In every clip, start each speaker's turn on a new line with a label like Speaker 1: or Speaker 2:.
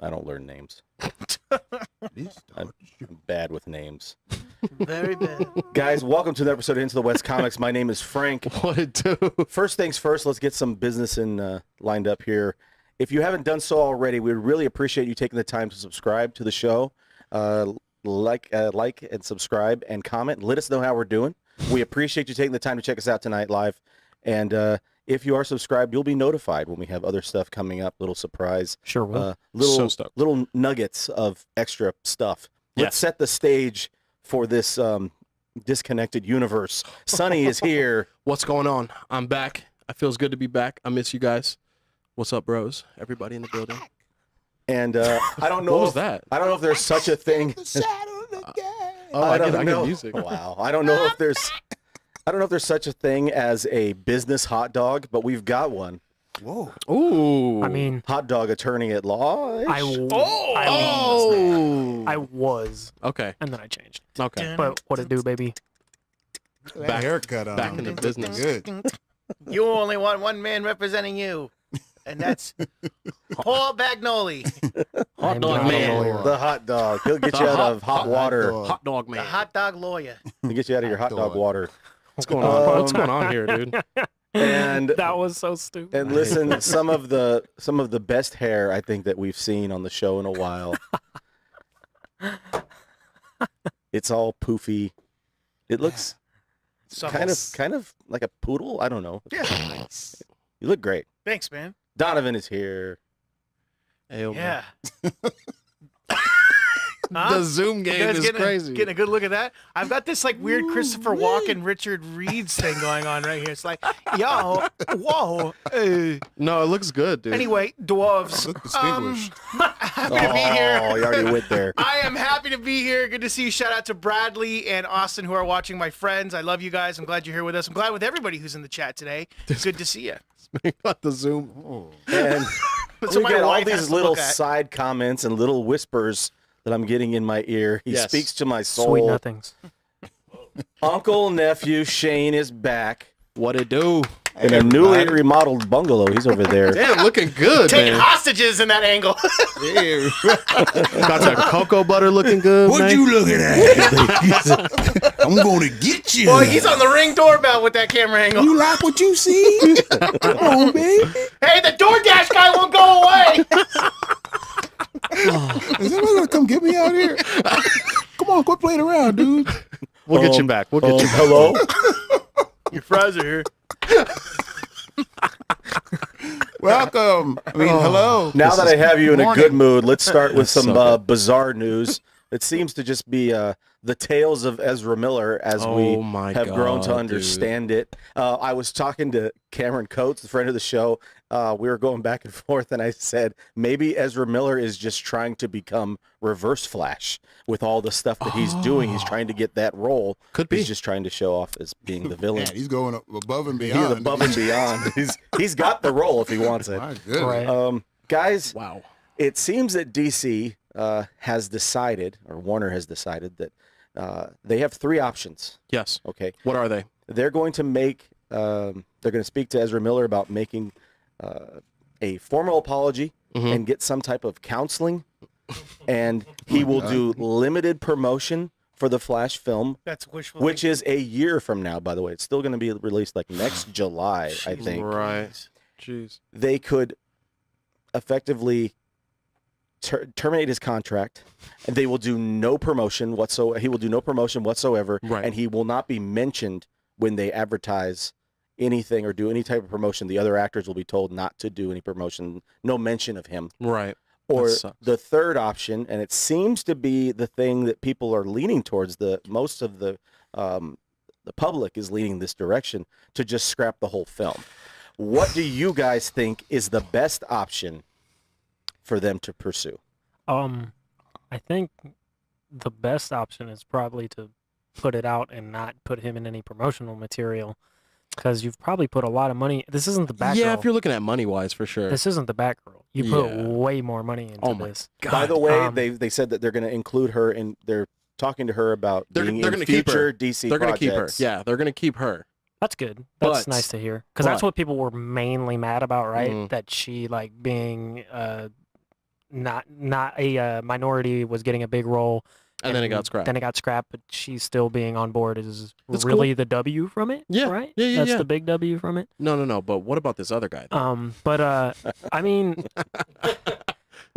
Speaker 1: I don't learn names. I'm bad with names.
Speaker 2: Very bad.
Speaker 1: Guys, welcome to the episode of Into the West Comics. My name is Frank.
Speaker 3: What it do?
Speaker 1: First things first, let's get some business lined up here. If you haven't done so already, we would really appreciate you taking the time to subscribe to the show. Like and subscribe and comment. Let us know how we're doing. We appreciate you taking the time to check us out tonight live. And if you are subscribed, you'll be notified when we have other stuff coming up. Little surprise.
Speaker 3: Sure will.
Speaker 1: Little nuggets of extra stuff. Let's set the stage for this disconnected universe. Sonny is here.
Speaker 3: What's going on? I'm back. It feels good to be back. I miss you guys. What's up, bros? Everybody in the building.
Speaker 1: And I don't know.
Speaker 3: What was that?
Speaker 1: I don't know if there's such a thing.
Speaker 3: I get music.
Speaker 1: Wow. I don't know if there's such a thing as a business hot dog, but we've got one.
Speaker 4: Whoa.
Speaker 3: Ooh.
Speaker 5: I mean,
Speaker 1: hot dog attorney at law.
Speaker 5: I was.
Speaker 3: Okay.
Speaker 5: And then I changed.
Speaker 3: Okay.
Speaker 5: But what it do, baby?
Speaker 4: Back haircut on.
Speaker 3: Back in the business.
Speaker 4: Good.
Speaker 2: You only want one man representing you, and that's Paul Bagnoli,
Speaker 3: Hot dog man.
Speaker 1: The hot dog. He'll get you out of hot water.
Speaker 3: Hot dog man.
Speaker 2: the hot dog lawyer.
Speaker 1: He'll get you out of your hot dog water.
Speaker 3: What's going on? What's going on here, dude?
Speaker 1: And
Speaker 5: That was so stupid.
Speaker 1: and listen, some of the best hair I think that we've seen on the show in a while. It's all poofy. It looks kind of like a poodle. I don't know.
Speaker 2: Yeah.
Speaker 1: You look great.
Speaker 2: Thanks, man.
Speaker 1: Donovan is here.
Speaker 3: Hey,
Speaker 2: Yeah.
Speaker 3: The Zoom game is crazy.
Speaker 2: Getting a good look at that. I've got this like weird Christopher Walken, Richard Reeves thing going on right here. It's like, yo, whoa.
Speaker 3: No, it looks good, dude.
Speaker 2: Anyway, dwarves.
Speaker 4: Look distinguished.
Speaker 2: Happy to be here.
Speaker 1: Oh, you already went there.
Speaker 2: I am happy to be here. Good to see you. Shout out to Bradley and Austin who are watching, my friends. I love you guys. I'm glad you're here with us. I'm glad with everybody who's in the chat today. Good to see you.
Speaker 3: Got the Zoom.
Speaker 4: Oh.
Speaker 1: And
Speaker 2: So
Speaker 1: we
Speaker 2: my
Speaker 1: get all
Speaker 2: wife has
Speaker 1: these
Speaker 2: to
Speaker 1: little
Speaker 2: look at.
Speaker 1: side comments and little whispers that I'm getting in my ear. He
Speaker 3: Yes.
Speaker 1: speaks to my soul.
Speaker 5: Sweet nothings.
Speaker 1: Uncle nephew Shane is back
Speaker 3: What it do?
Speaker 1: in a newly remodeled bungalow. He's over there.
Speaker 3: Damn, looking good,
Speaker 2: Taking
Speaker 3: man.
Speaker 2: hostages in that angle.
Speaker 3: Got that cocoa butter looking good,
Speaker 4: What
Speaker 3: man.
Speaker 4: you looking at? I'm gonna get you.
Speaker 2: Boy, he's on the Ring doorbell with that camera angle.
Speaker 4: You like what you see? Come on, baby.
Speaker 2: Hey, the DoorDash guy won't go away.
Speaker 4: Is anybody gonna come get me out here? Come on, quit playing around, dude.
Speaker 3: We'll get you back. We'll get you back.
Speaker 1: Hello?
Speaker 2: Your fries are here.
Speaker 4: Welcome. I mean, hello.
Speaker 1: Now that I have you in a
Speaker 4: morning.
Speaker 1: good mood, let's start with some
Speaker 3: so
Speaker 1: bizarre news. It seems to just be the tales of Ezra Miller as we
Speaker 3: Oh my
Speaker 1: have grown to
Speaker 3: God,
Speaker 1: understand it. I was talking to Cameron Coates, the friend of the show. We were going back and forth, and I said, maybe Ezra Miller is just trying to become Reverse Flash with all the stuff that he's doing. He's trying to get that role.
Speaker 3: Could be.
Speaker 1: He's just trying to show off as being the villain.
Speaker 4: Man, he's going above and
Speaker 1: He's
Speaker 4: beyond.
Speaker 1: above and beyond. He's got the role if he wants it.
Speaker 4: My goodness.
Speaker 5: Right.
Speaker 1: Guys,
Speaker 3: Wow.
Speaker 1: it seems that DC has decided, or Warner has decided, that they have three options.
Speaker 3: Yes.
Speaker 1: Okay,
Speaker 3: What are they?
Speaker 1: they're going to make, they're going to speak to Ezra Miller about making a formal apology and get some type of counseling, and he will do limited promotion for the Flash film,
Speaker 2: That's wishful
Speaker 1: which is a year from now. By the way, it's still going to be released like next July, I think.
Speaker 3: Right. Jeez.
Speaker 1: They could effectively terminate his contract, and they will do no promotion whatsoever. He will do no promotion whatsoever,
Speaker 3: Right.
Speaker 1: and he will not be mentioned when they advertise anything or do any type of promotion. The other actors will be told not to do any promotion, no mention of him.
Speaker 3: Right.
Speaker 1: Or
Speaker 3: That sucks.
Speaker 1: the third option, and it seems to be the thing that people are leaning towards. Most of the public is leaning this direction, to just scrap the whole film. What do you guys think is the best option for them to pursue?
Speaker 5: I think the best option is probably to put it out and not put him in any promotional material, because you've probably put a lot of money. This isn't the Batgirl.
Speaker 3: Yeah, if you're looking at money-wise, for sure.
Speaker 5: This isn't the Batgirl. You put
Speaker 3: Yeah.
Speaker 5: way more money into this.
Speaker 3: God.
Speaker 1: By the way,
Speaker 5: Um,
Speaker 1: they said that they're going to include her in. They're talking to her about
Speaker 3: They're
Speaker 1: being
Speaker 3: gonna
Speaker 1: in
Speaker 3: keep her.
Speaker 1: future DC
Speaker 3: They're gonna keep her.
Speaker 1: projects.
Speaker 3: Yeah, they're gonna keep her.
Speaker 5: That's good. That's
Speaker 3: But-
Speaker 5: nice to hear. Because that's
Speaker 3: but-
Speaker 5: what people were mainly mad about, right?
Speaker 3: Mhm.
Speaker 5: That she, like, being not a minority was getting a big role.
Speaker 3: And then it got scrapped.
Speaker 5: Then it got scrapped, but she's still being on board is
Speaker 3: That's
Speaker 5: really the W from it.
Speaker 3: Yeah.
Speaker 5: Right?
Speaker 3: Yeah,
Speaker 5: That's
Speaker 3: yeah.
Speaker 5: the big W from it.
Speaker 3: No. But what about this other guy? Though?
Speaker 5: But I mean,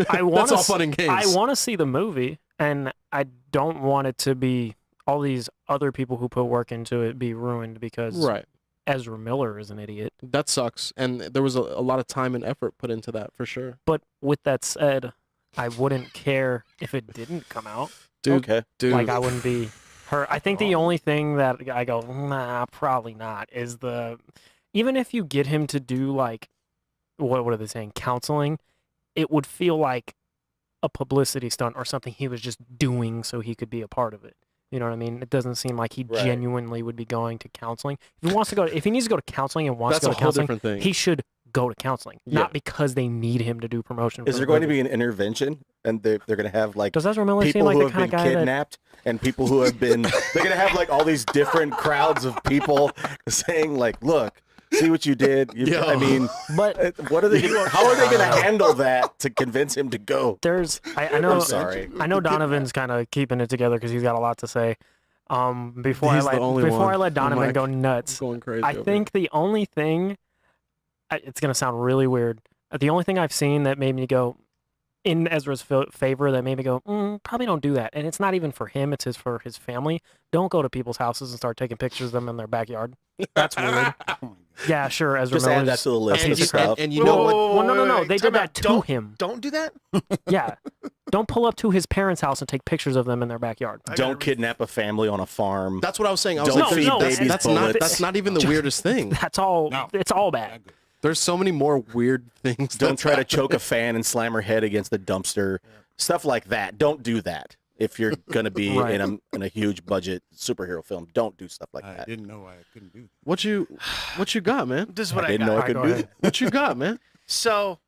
Speaker 5: I want
Speaker 3: That's all fun and games.
Speaker 5: I want to see the movie, and I don't want it to be all these other people who put work into it be ruined because
Speaker 3: Right.
Speaker 5: Ezra Miller is an idiot.
Speaker 3: That sucks. And there was a lot of time and effort put into that for sure.
Speaker 5: But with that said, I wouldn't care if it didn't come out.
Speaker 3: Dude,
Speaker 1: Okay.
Speaker 3: dude.
Speaker 5: Like, I wouldn't be hurt. I think the only thing that I go, nah, probably not, is even if you get him to do, like, what are they saying, counseling, it would feel like a publicity stunt or something he was just doing so he could be a part of it. You know what I mean? It doesn't seem like he
Speaker 1: Right.
Speaker 5: genuinely would be going to counseling. If he needs to go to counseling and wants
Speaker 3: That's
Speaker 5: to
Speaker 3: a
Speaker 5: go to
Speaker 3: whole
Speaker 5: counseling,
Speaker 3: different thing.
Speaker 5: he should go to counseling,
Speaker 3: Yeah.
Speaker 5: not because they need him to do promotion.
Speaker 1: Is there going to be an intervention, and they're going to have like
Speaker 5: Does Ezra Miller seem
Speaker 1: people
Speaker 5: like
Speaker 1: who
Speaker 5: the
Speaker 1: have
Speaker 5: kind of
Speaker 1: been
Speaker 5: guy that?
Speaker 1: kidnapped and people who have been? They're going to have like all these different crowds of people saying like, "Look, see what you did."
Speaker 3: Yo.
Speaker 1: I mean,
Speaker 5: But
Speaker 1: what are they? How are they going to handle that to convince him to go?
Speaker 5: I know.
Speaker 1: I'm sorry.
Speaker 5: I know Donovan's kind of keeping it together because he's got a lot to say. Before
Speaker 3: He's the only
Speaker 5: I
Speaker 3: one.
Speaker 5: let Donovan
Speaker 3: Mike,
Speaker 5: go nuts,
Speaker 3: going crazy.
Speaker 5: I
Speaker 3: over
Speaker 5: think the only thing, it's gonna sound really weird. The only thing I've seen that made me go in Ezra's favor that made me go, probably don't do that. And it's not even for him; it's for his family. Don't go to people's houses and start taking pictures of them in their backyard. That's weird. Yeah, sure. Ezra
Speaker 1: Just add that
Speaker 5: Miller's
Speaker 1: to the list
Speaker 3: And
Speaker 1: of
Speaker 3: you-
Speaker 1: stuff.
Speaker 3: and you know what?
Speaker 5: well, no. They did
Speaker 2: Time
Speaker 5: that
Speaker 2: out.
Speaker 5: to him.
Speaker 2: Don't do that.
Speaker 5: Yeah. Don't pull up to his parents' house and take pictures of them in their backyard.
Speaker 2: I gotta
Speaker 1: Don't kidnap a family on a farm.
Speaker 3: That's what I was saying. I was
Speaker 1: Don't
Speaker 3: like,
Speaker 1: feed
Speaker 3: there's-
Speaker 1: babies
Speaker 3: that's
Speaker 1: bullets.
Speaker 3: that's not even the weirdest thing.
Speaker 5: That's all.
Speaker 4: No.
Speaker 5: It's all bad.
Speaker 3: There's so many more weird things.
Speaker 1: Don't try to choke a fan and slam her head against the dumpster. Stuff like that. Don't do that. If you're going to be
Speaker 5: Right.
Speaker 1: in a huge budget superhero film, don't do stuff like
Speaker 4: I
Speaker 1: that.
Speaker 4: didn't know I couldn't do that.
Speaker 3: What you got, man?
Speaker 2: This is what I
Speaker 1: didn't
Speaker 2: got.
Speaker 1: know I
Speaker 5: Alright,
Speaker 1: could
Speaker 5: go
Speaker 1: do
Speaker 5: ahead.
Speaker 1: that.
Speaker 3: What you got, man?
Speaker 2: So,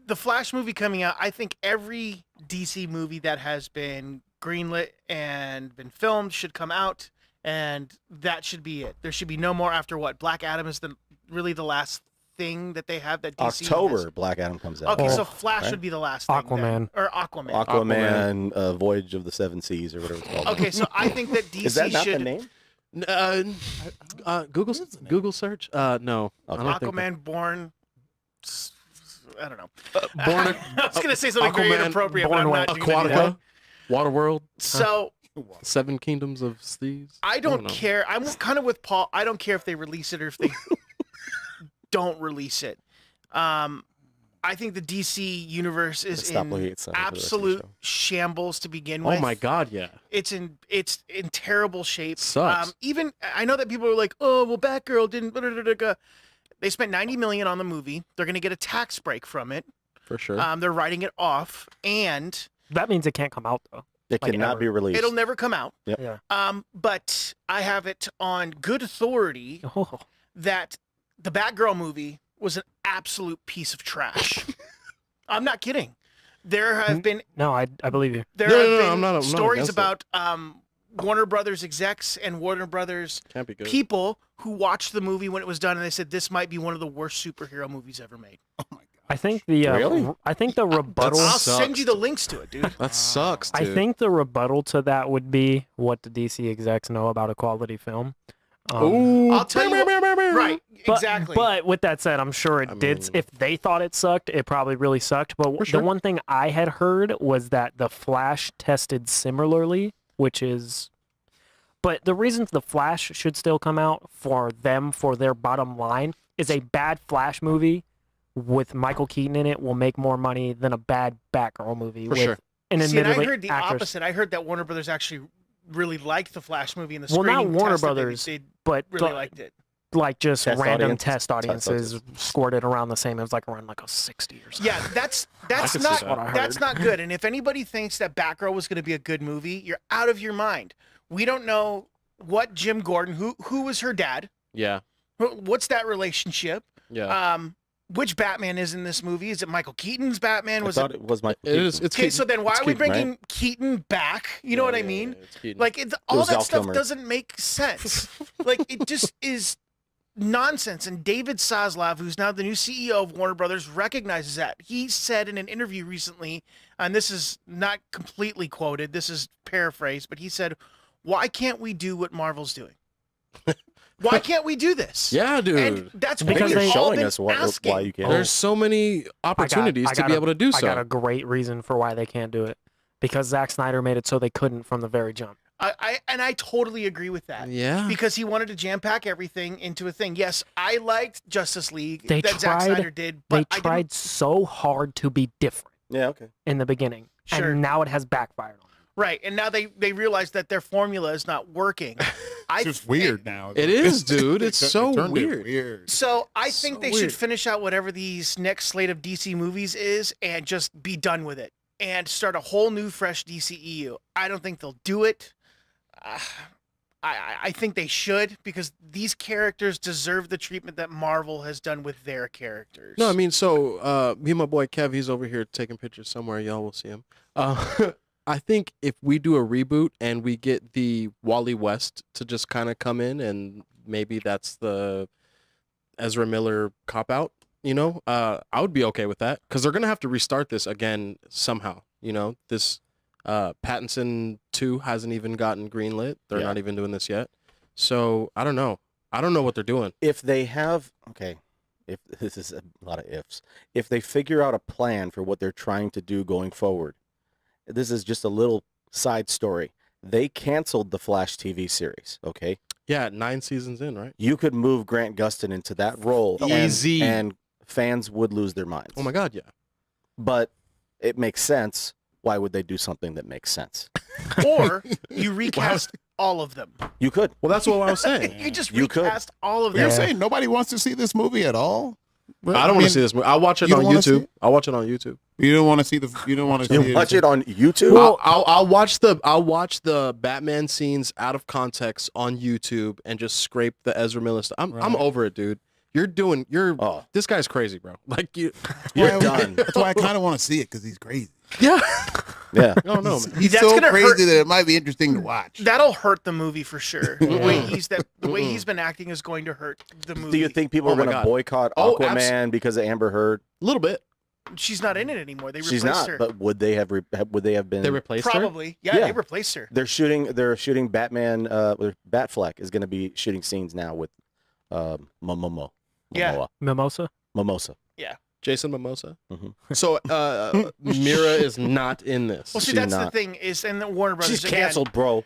Speaker 2: the Flash movie coming out, I think every DC movie that has been greenlit and been filmed should come out, and that should be it. There should be no more after what? Black Adam is really the last thing that they have that DC
Speaker 1: October,
Speaker 2: has.
Speaker 1: Black Adam comes out.
Speaker 2: Okay,
Speaker 5: Oh,
Speaker 2: so Flash
Speaker 1: right.
Speaker 2: would be the last thing.
Speaker 5: Aquaman.
Speaker 2: Then. Or Aquaman.
Speaker 1: Aquaman, Voyage of the Seven Seas, or whatever it's called.
Speaker 2: Okay, so I think that DC
Speaker 1: Is that not
Speaker 2: should.
Speaker 1: the name?
Speaker 3: Google search. No, I
Speaker 1: Okay.
Speaker 3: don't think
Speaker 2: Aquaman born. I don't know.
Speaker 3: Born
Speaker 2: I was gonna say something very
Speaker 3: Aquaman,
Speaker 2: inappropriate, but I'm
Speaker 5: born
Speaker 2: not
Speaker 3: that.
Speaker 2: gonna do that.
Speaker 3: Aquatica, Waterworld,
Speaker 2: So
Speaker 3: Seven Kingdoms of Thieves.
Speaker 2: I don't
Speaker 3: know.
Speaker 2: care. I'm kind of with Paul. I don't care if they release it or if they don't release it. I think the DC universe is
Speaker 1: Stop
Speaker 2: in
Speaker 1: looking at something for the rest of the
Speaker 2: absolute
Speaker 1: show.
Speaker 2: shambles to begin with.
Speaker 3: Oh my God, yeah.
Speaker 2: It's in terrible shape.
Speaker 3: Sucks.
Speaker 2: Even I know that people are like, "Oh, well, Batgirl didn't." Blah, blah, blah, blah. They spent $90 million on the movie. They're going to get a tax break from it.
Speaker 3: For sure.
Speaker 2: They're writing it off, and
Speaker 5: That means it can't come out though.
Speaker 1: It
Speaker 5: Like
Speaker 1: cannot
Speaker 5: ever.
Speaker 1: be released.
Speaker 2: it'll never come out.
Speaker 1: Yep.
Speaker 5: Yeah.
Speaker 2: But I have it on good authority
Speaker 5: Oh,
Speaker 2: that the Batgirl movie was an absolute piece of trash. I'm not kidding. There have been
Speaker 5: no, I believe you.
Speaker 2: there
Speaker 3: No,
Speaker 2: have
Speaker 3: no, no,
Speaker 2: been
Speaker 3: I'm not
Speaker 2: stories
Speaker 3: against it.
Speaker 2: about Warner Brothers execs and Warner Brothers
Speaker 3: Can't be good.
Speaker 2: people who watched the movie when it was done, and they said this might be one of the worst superhero movies ever made.
Speaker 4: Oh my god.
Speaker 5: I think the
Speaker 1: Really?
Speaker 5: I think the rebuttal.
Speaker 2: I'll
Speaker 3: sucks.
Speaker 2: send you the links to it, dude.
Speaker 3: That sucks, dude.
Speaker 5: I think the rebuttal to that would be what the DC execs know about a quality film.
Speaker 3: Ooh.
Speaker 2: I'll tell you Right,
Speaker 5: But,
Speaker 2: exactly.
Speaker 5: But with that said, I'm sure it
Speaker 3: I
Speaker 5: did.
Speaker 3: mean-
Speaker 5: If they thought it sucked, it probably really sucked. But
Speaker 3: For sure.
Speaker 5: the one thing I had heard was that the Flash tested similarly, which is. But the reasons the Flash should still come out for them, for their bottom line, is a bad Flash movie with Michael Keaton in it will make more money than a bad Batgirl movie
Speaker 3: For
Speaker 5: with
Speaker 3: sure.
Speaker 5: an
Speaker 2: See, and I
Speaker 5: admittedly
Speaker 2: heard the
Speaker 5: actress.
Speaker 2: opposite. I heard that Warner Brothers actually really liked the Flash movie and the
Speaker 5: Well, not
Speaker 2: screening
Speaker 5: Warner
Speaker 2: test that
Speaker 5: Brothers,
Speaker 2: they
Speaker 5: but
Speaker 2: really
Speaker 5: the-
Speaker 2: liked it.
Speaker 5: like just
Speaker 1: Test
Speaker 5: random
Speaker 1: audience?
Speaker 5: test audiences
Speaker 1: audience.
Speaker 5: scored it around the same. It was like around like a 60 or something.
Speaker 2: Yeah, that's
Speaker 3: can see
Speaker 2: not
Speaker 3: that.
Speaker 5: What I heard.
Speaker 2: that's not good. And if anybody thinks that Batgirl was going to be a good movie, you're out of your mind. We don't know what Jim Gordon, who was her dad.
Speaker 3: Yeah.
Speaker 2: What's that relationship?
Speaker 3: Yeah.
Speaker 2: Which Batman is in this movie? Is it Michael Keaton's Batman?
Speaker 1: I thought it was Michael
Speaker 3: It
Speaker 1: Keaton.
Speaker 3: is. It's
Speaker 2: Okay,
Speaker 3: Keaton.
Speaker 2: so then why
Speaker 1: It's
Speaker 2: are we
Speaker 1: Keaton,
Speaker 2: bringing Keaton back? You know what I mean?
Speaker 3: It's Keaton.
Speaker 2: Like all
Speaker 1: was
Speaker 2: that
Speaker 1: Val
Speaker 2: stuff
Speaker 1: Kilmer.
Speaker 2: doesn't make sense. Like it just is nonsense. And David Zaslav, who's now the new CEO of Warner Brothers, recognizes that. He said in an interview recently, and this is not completely quoted, this is paraphrased, but he said, "Why can't we do what Marvel's doing? Why can't we do this?"
Speaker 3: yeah, dude.
Speaker 2: And that's what
Speaker 5: Because
Speaker 2: we've
Speaker 5: they-
Speaker 2: all
Speaker 1: showing
Speaker 2: been
Speaker 1: us
Speaker 2: asking.
Speaker 1: why you can't.
Speaker 3: There's so many opportunities
Speaker 5: I
Speaker 3: to
Speaker 5: got
Speaker 3: be
Speaker 5: a-
Speaker 3: able to do
Speaker 5: I got a
Speaker 3: so.
Speaker 5: great reason for why they can't do it. Because Zack Snyder made it so they couldn't from the very jump.
Speaker 2: I totally agree with that.
Speaker 3: Yeah.
Speaker 2: Because he wanted to jam pack everything into a thing. Yes, I liked Justice League
Speaker 5: They
Speaker 2: that Zack
Speaker 5: tried-
Speaker 2: Snyder did,
Speaker 5: They
Speaker 2: but I
Speaker 5: tried
Speaker 2: didn't,
Speaker 5: so hard to be different
Speaker 1: Yeah, okay.
Speaker 5: in the beginning.
Speaker 2: Sure.
Speaker 5: And now it has backfired on them.
Speaker 2: right. And now they realize that their formula is not working.
Speaker 4: It's just weird now.
Speaker 3: It is, dude. It's
Speaker 4: It
Speaker 3: so
Speaker 4: turned it
Speaker 3: weird.
Speaker 4: weird.
Speaker 2: So I think
Speaker 3: So
Speaker 2: they
Speaker 3: weird.
Speaker 2: should finish out whatever these next slate of DC movies is and just be done with it and start a whole new fresh DCEU. I don't think they'll do it. I think they should because these characters deserve the treatment that Marvel has done with their characters.
Speaker 3: No, I mean, so me and my boy Kev, he's over here taking pictures somewhere. Y'all will see him. I think if we do a reboot and we get the Wally West to just kind of come in and maybe that's the Ezra Miller cop out, you know, I would be okay with that because they're going to have to restart this again somehow. You know, this Pattinson 2 hasn't even gotten greenlit. They're
Speaker 1: Yeah.
Speaker 3: not even doing this yet. So I don't know. I don't know what they're doing.
Speaker 1: If they have, okay, if this is a lot of ifs, if they figure out a plan for what they're trying to do going forward, this is just a little side story. They canceled the Flash TV series, okay?
Speaker 3: Yeah, 9 seasons in, right?
Speaker 1: You could move Grant Gustin into that role
Speaker 3: Easy.
Speaker 1: and fans would lose their minds.
Speaker 3: Oh my God, yeah.
Speaker 1: But it makes sense. Why would they do something that makes sense?
Speaker 2: Or you recast all of them.
Speaker 1: You could.
Speaker 3: Well, that's what I was saying.
Speaker 2: You just
Speaker 1: You could.
Speaker 2: recast all of
Speaker 4: You're
Speaker 2: them.
Speaker 4: saying nobody wants to see this movie at all?
Speaker 3: I don't want to see this movie. I'll watch it
Speaker 4: you
Speaker 3: on
Speaker 4: don't wanna see
Speaker 3: YouTube.
Speaker 4: it?
Speaker 3: I'll watch it on YouTube.
Speaker 4: You don't want to see the. You don't want to see
Speaker 1: You watch it on YouTube?
Speaker 5: Well-
Speaker 3: I'll watch the Batman scenes out of context on YouTube and just scrape the Ezra Miller stuff. I'm
Speaker 4: Right.
Speaker 3: over it, dude.
Speaker 1: Oh.
Speaker 3: This guy's crazy, bro. Like you.
Speaker 1: You're done.
Speaker 4: That's why I kind of want to see it because he's crazy.
Speaker 3: Yeah.
Speaker 1: Yeah.
Speaker 3: I don't know, man.
Speaker 4: He's
Speaker 2: That's
Speaker 4: so
Speaker 2: gonna
Speaker 4: crazy
Speaker 2: hurt-
Speaker 4: that it might be interesting to watch.
Speaker 2: That'll hurt the movie for sure. The way
Speaker 3: Mm-mm.
Speaker 2: he's been acting is going to hurt the movie.
Speaker 1: Do you think people
Speaker 3: Oh
Speaker 1: are
Speaker 3: my
Speaker 1: going to
Speaker 3: God.
Speaker 1: boycott
Speaker 3: Oh,
Speaker 1: Aquaman because of Amber Heard?
Speaker 3: A little bit.
Speaker 2: she's not in it anymore? They
Speaker 1: She's
Speaker 2: replaced
Speaker 1: not.
Speaker 2: her.
Speaker 1: But would they have been?
Speaker 3: They replaced her.
Speaker 2: Probably. Yeah,
Speaker 1: Yeah.
Speaker 2: they replaced her.
Speaker 1: They're shooting Batman. Batfleck is going to be shooting scenes now with Momoa.
Speaker 2: Yeah.
Speaker 5: Mimosa?
Speaker 1: Mimosa.
Speaker 3: Jason Mimosa.
Speaker 1: Mhm.
Speaker 3: So Mira is not in this.
Speaker 2: Well, see,
Speaker 1: She's
Speaker 2: that's the
Speaker 1: not.
Speaker 2: thing is, and the Warner Brothers
Speaker 1: She's
Speaker 2: again,
Speaker 1: canceled, bro.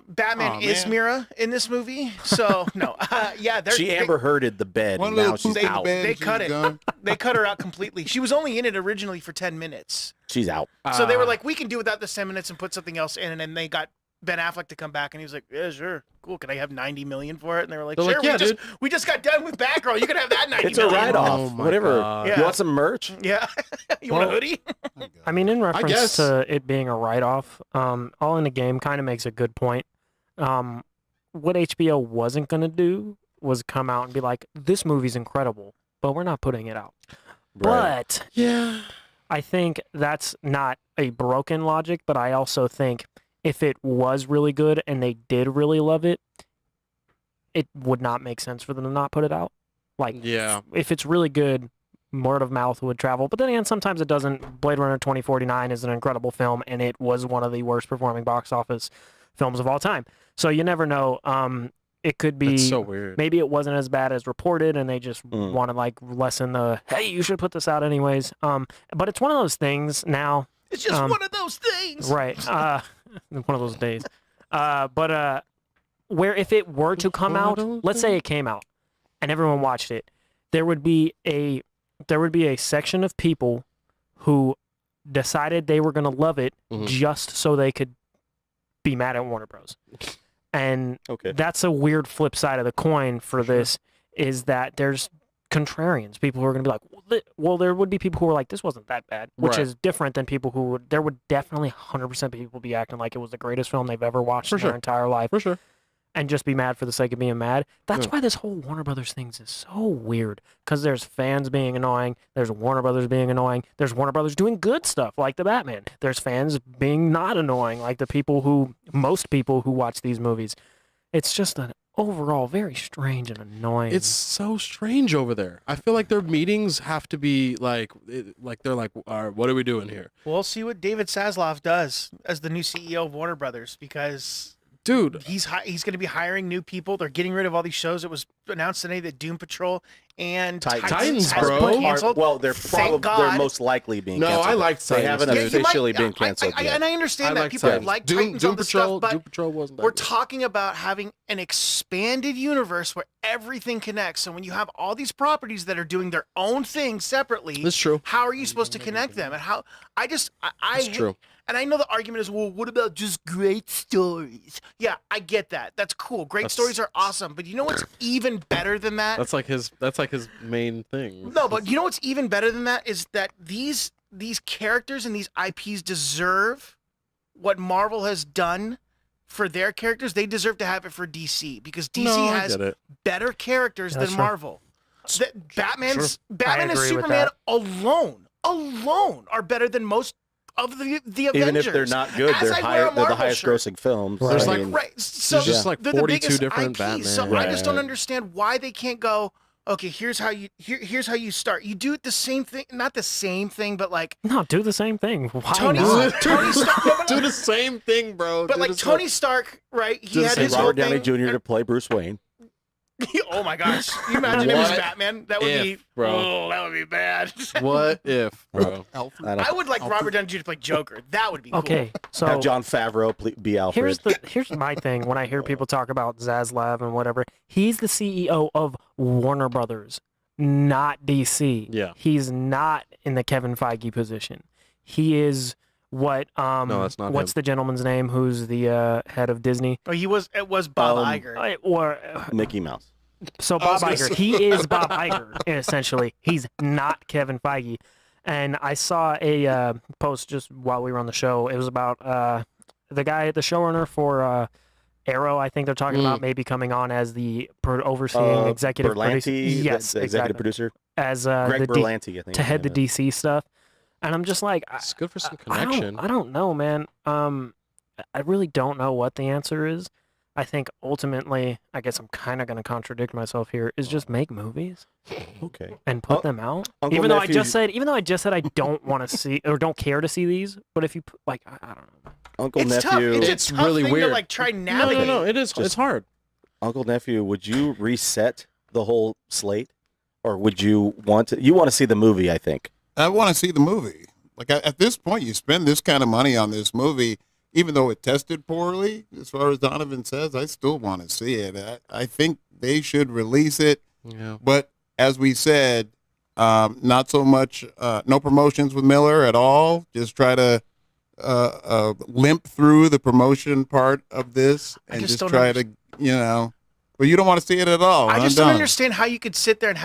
Speaker 2: Batman
Speaker 4: Aw,
Speaker 2: is
Speaker 4: man.
Speaker 2: Mira in this movie, so no, yeah, they're,
Speaker 1: She Amber Hearded the bed.
Speaker 4: One
Speaker 1: And
Speaker 4: little
Speaker 1: now she's
Speaker 4: poop in the
Speaker 1: out.
Speaker 4: bed,
Speaker 2: They
Speaker 4: she's
Speaker 2: cut it.
Speaker 4: gone.
Speaker 2: they cut her out completely. She was only in it originally for 10 minutes,
Speaker 1: She's out.
Speaker 2: so they were like, we can do without this 10 minutes and put something else in, and then they got Ben Affleck to come back, and he was like, yeah, sure, cool. Can I have 90 million for it? And they were like,
Speaker 3: They're
Speaker 2: sure,
Speaker 3: like, yeah,
Speaker 2: we just got done with Batgirl. You can have that 90
Speaker 1: It's a
Speaker 2: million.
Speaker 1: write-off.
Speaker 3: Oh my
Speaker 1: Whatever.
Speaker 3: God.
Speaker 2: Yeah.
Speaker 1: You want some merch?
Speaker 2: Yeah, you want a
Speaker 5: Well,
Speaker 2: hoodie?
Speaker 5: I mean, in
Speaker 3: guess.
Speaker 5: reference to it being a write-off, All in the Game kind of makes a good point. What HBO wasn't going to do was come out and be like, this movie's incredible, but we're not putting it out. But
Speaker 3: Yeah.
Speaker 5: I think that's not a broken logic, but I also think if it was really good and they did really love it, it would not make sense for them to not put it out. Like,
Speaker 3: Yeah.
Speaker 5: if it's really good, word of mouth would travel. But then again, sometimes it doesn't. Blade Runner 2049 is an incredible film, and it was one of the worst performing box office films of all time. So you never know. It could be
Speaker 3: That's so weird.
Speaker 5: maybe it wasn't as bad as reported, and they just
Speaker 1: Mm.
Speaker 5: want to like lessen the hey, you should put this out anyways. But it's one of those things now.
Speaker 2: It's just one of those things.
Speaker 5: Right. One of those days. But where if it were to come
Speaker 3: One of
Speaker 5: out,
Speaker 3: those
Speaker 5: let's say it came out and everyone watched it, there would be a section of people who decided they were going to love it
Speaker 3: Mhm.
Speaker 5: just so they could be mad at Warner Bros. And
Speaker 1: Okay.
Speaker 5: that's a weird flip side of the coin for this is that there's contrarians, people who are going to be like, well, there would be people who are like, this wasn't that bad, which
Speaker 3: Right.
Speaker 5: is different than people who would, there would definitely 100% people be acting like it was the greatest film they've ever watched
Speaker 3: For
Speaker 5: in their
Speaker 3: sure.
Speaker 5: entire life
Speaker 3: For sure.
Speaker 5: and just be mad for the sake of being mad. That's
Speaker 3: Yeah.
Speaker 5: why this whole Warner Brothers thing is so weird, because there's fans being annoying, there's Warner Brothers being annoying, there's Warner Brothers doing good stuff like the Batman, there's fans being not annoying like most people who watch these movies. It's just an overall very strange and annoying.
Speaker 3: It's so strange over there. I feel like their meetings have to be like they're like, all right, what are we doing here?
Speaker 2: We'll see what David Zaslav does as the new CEO of Warner Brothers, because
Speaker 3: Dude,
Speaker 2: he's going to be hiring new people. They're getting rid of all these shows. It was announced today that Doom Patrol and
Speaker 3: Titans,
Speaker 2: has
Speaker 3: bro.
Speaker 2: been canceled.
Speaker 1: Well, they're
Speaker 2: Thank
Speaker 1: probably they're
Speaker 2: God.
Speaker 1: most likely being
Speaker 3: No,
Speaker 1: canceled.
Speaker 3: I liked
Speaker 1: They
Speaker 3: Titans.
Speaker 1: haven't
Speaker 3: Yeah,
Speaker 2: you might-
Speaker 1: officially been canceled
Speaker 2: I,
Speaker 1: yet.
Speaker 2: and I understand that
Speaker 3: like
Speaker 2: people
Speaker 3: Titans.
Speaker 2: like
Speaker 3: Doom,
Speaker 2: Titans
Speaker 3: Doom
Speaker 2: on the
Speaker 3: Patrol.
Speaker 2: stuff, but
Speaker 3: Doom Patrol wasn't that
Speaker 2: we're
Speaker 3: good.
Speaker 2: talking about having an expanded universe where everything connects. And when you have all these properties that are doing their own thing separately,
Speaker 3: That's true.
Speaker 2: how are you supposed to connect them? And how I
Speaker 3: That's
Speaker 2: hate-
Speaker 3: true.
Speaker 2: And I know the argument is, well, what about just great stories? Yeah, I get that. That's cool. Great
Speaker 3: That's-
Speaker 2: stories are awesome. But you know what's even better than that?
Speaker 3: That's like his main thing.
Speaker 2: No, but you know what's even better than that is that these characters and these IPs deserve what Marvel has done for their characters. They deserve to have it for DC, because DC
Speaker 3: No, I
Speaker 2: has
Speaker 3: get it.
Speaker 2: better characters
Speaker 5: That's
Speaker 2: than
Speaker 5: true.
Speaker 2: Marvel. Batman and
Speaker 5: agree with
Speaker 2: Superman
Speaker 5: that.
Speaker 2: alone are better than most of the Avengers.
Speaker 1: Even if they're not good,
Speaker 2: As
Speaker 1: they're
Speaker 2: I wear a
Speaker 1: higher. They're the
Speaker 2: Marvel
Speaker 1: highest
Speaker 2: shirt.
Speaker 1: grossing films.
Speaker 5: Right.
Speaker 3: There's
Speaker 1: I
Speaker 3: like-
Speaker 1: mean,
Speaker 2: Right. So
Speaker 3: There's just like
Speaker 2: they're the
Speaker 3: 42
Speaker 2: biggest
Speaker 3: different
Speaker 2: IPs. So
Speaker 3: Batman.
Speaker 2: I just don't
Speaker 1: Right.
Speaker 2: understand why they can't go, okay, here's how you start. You do it the same thing, not the same thing, but like
Speaker 5: no, do the same thing. Why
Speaker 2: Tony
Speaker 5: not?
Speaker 2: Tony Stark.
Speaker 3: Do the same thing, bro.
Speaker 2: But
Speaker 3: Do
Speaker 2: like
Speaker 3: the
Speaker 2: Tony Stark, right? He
Speaker 3: the
Speaker 2: had
Speaker 3: same-
Speaker 2: his whole
Speaker 1: Robert Downey
Speaker 2: thing.
Speaker 1: Jr. to play Bruce Wayne.
Speaker 2: Oh my gosh! You imagine him as
Speaker 3: What
Speaker 2: Batman? That would
Speaker 3: if,
Speaker 2: be,
Speaker 3: bro?
Speaker 2: oh, that would be bad.
Speaker 3: same- What if, bro?
Speaker 4: Alfred.
Speaker 1: I don't
Speaker 2: I would like Robert Downey Jr. to play Joker. That would be cool.
Speaker 5: Okay, so
Speaker 1: have John Favreau be Alfred.
Speaker 5: here's my thing. When I hear people talk about Zaslav and whatever, he's the CEO of Warner Brothers, not DC.
Speaker 3: Yeah.
Speaker 5: He's not in the Kevin Feige position. He is what
Speaker 3: No, that's not
Speaker 5: what's
Speaker 3: him.
Speaker 5: the gentleman's name who's the head of Disney?
Speaker 2: Oh, it was Bob Iger.
Speaker 5: Or
Speaker 1: Mickey Mouse.
Speaker 5: so Bob Iger. He is Bob Iger essentially. He's not Kevin Feige. And I saw a post just while we were on the show. It was about the guy, the showrunner for Arrow. I think they're talking about maybe coming on as the overseeing executive producer.
Speaker 1: Berlanti,
Speaker 5: Yes,
Speaker 1: the executive
Speaker 5: exactly.
Speaker 1: producer.
Speaker 5: As
Speaker 1: Greg
Speaker 5: the
Speaker 1: Berlanti, I think.
Speaker 5: to head the DC stuff. And I'm just like,
Speaker 3: It's good for some
Speaker 5: I
Speaker 3: connection.
Speaker 5: don't know, man. I really don't know what the answer is. I think ultimately, I guess I'm kind of going to contradict myself here, is just make movies
Speaker 1: Okay.
Speaker 5: and put
Speaker 1: Oh,
Speaker 5: them out.
Speaker 1: Uncle
Speaker 5: Even though I
Speaker 1: Nephew-
Speaker 5: just said I don't want to see or don't care to see these, but if you put, like, I don't know.
Speaker 1: Uncle
Speaker 2: It's tough.
Speaker 1: Nephew.
Speaker 2: It's a tough
Speaker 3: really
Speaker 2: thing
Speaker 3: weird.
Speaker 2: to like try
Speaker 3: No,
Speaker 2: navigate.
Speaker 3: no, no. It is. It's hard.
Speaker 1: Uncle Nephew, would you reset the whole slate, or would you want to? You want to see the movie, I think.
Speaker 4: I want to see the movie. Like at this point, you spend this kind of money on this movie, even though it tested poorly, as far as Donovan says, I still want to see it. I think they should release it.
Speaker 3: Yeah.
Speaker 4: But as we said, not so much, no promotions with Miller at all. Just try to limp through the promotion part of this
Speaker 2: I
Speaker 4: and
Speaker 2: just
Speaker 4: just
Speaker 2: don't
Speaker 4: try to, but you don't want to see it at all.
Speaker 2: I
Speaker 4: huh,
Speaker 2: just don't
Speaker 4: Don?
Speaker 2: understand how you could sit there and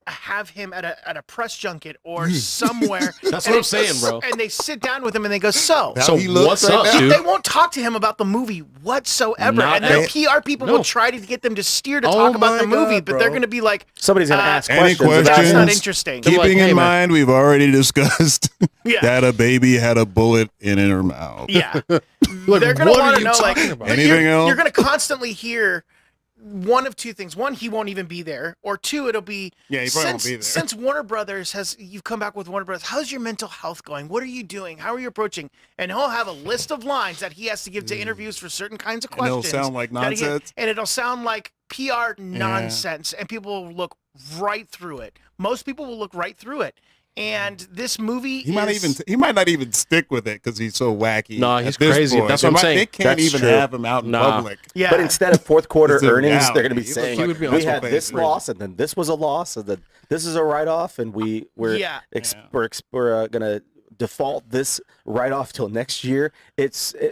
Speaker 2: have him at a press junket or somewhere.
Speaker 3: That's
Speaker 2: and
Speaker 3: what I'm saying, bro.
Speaker 2: And they sit down with him and they go, so.
Speaker 4: How
Speaker 3: So
Speaker 4: he looks
Speaker 3: what's
Speaker 4: right
Speaker 3: up,
Speaker 4: now.
Speaker 3: dude?
Speaker 2: They won't talk to him about the movie whatsoever.
Speaker 3: Not
Speaker 2: And their
Speaker 3: at-
Speaker 2: PR people
Speaker 3: No.
Speaker 2: will try to get them to steer to
Speaker 3: Oh
Speaker 2: talk about
Speaker 3: my
Speaker 2: the movie,
Speaker 3: God,
Speaker 2: but they're
Speaker 3: bro.
Speaker 2: going to be like,
Speaker 1: Somebody's gonna ask
Speaker 4: Any
Speaker 1: questions. about
Speaker 2: that's
Speaker 4: questions?
Speaker 2: not
Speaker 1: it.
Speaker 2: interesting.
Speaker 3: They're
Speaker 4: Keeping
Speaker 3: like, hey,
Speaker 4: in
Speaker 3: man.
Speaker 4: mind, we've already discussed
Speaker 2: Yeah.
Speaker 4: that a baby had a bullet in her mouth.
Speaker 2: Yeah.
Speaker 3: Like,
Speaker 2: They're going to
Speaker 3: what are
Speaker 2: want to
Speaker 3: you
Speaker 2: know, like,
Speaker 3: talking about?
Speaker 2: but
Speaker 4: Anything else?
Speaker 2: You're going to constantly hear one of two things. One, he won't even be there. Or two, it'll be,
Speaker 4: Yeah, he probably won't be there.
Speaker 2: since Warner Brothers you've come back with Warner Brothers, how's your mental health going? What are you doing? How are you approaching? And he'll have a list of lines that he has to give to interviews for certain kinds of
Speaker 4: And it'll
Speaker 2: questions.
Speaker 4: sound like
Speaker 2: that he-
Speaker 4: nonsense.
Speaker 2: and it'll sound like PR nonsense. And people will look right through it. Most people will look right through it. And this movie
Speaker 4: He might not even stick with it because he's so wacky.
Speaker 3: No,
Speaker 4: at
Speaker 3: he's
Speaker 4: this
Speaker 3: crazy.
Speaker 4: point.
Speaker 3: That's what I'm saying.
Speaker 4: They can't
Speaker 1: That's
Speaker 4: even
Speaker 1: true.
Speaker 4: have him out in
Speaker 3: Nah.
Speaker 4: public.
Speaker 2: Yeah.
Speaker 1: But instead of fourth quarter
Speaker 4: It's a
Speaker 1: earnings,
Speaker 4: reality.
Speaker 1: they're going to be
Speaker 4: He looks
Speaker 1: saying,
Speaker 3: like- He would be on
Speaker 1: we
Speaker 3: some
Speaker 1: had
Speaker 3: place
Speaker 1: this
Speaker 3: crazy.
Speaker 1: loss, and then this was a loss, and then this is a write-off, and we're
Speaker 2: Yeah.
Speaker 1: we're going to default this write-off till next year.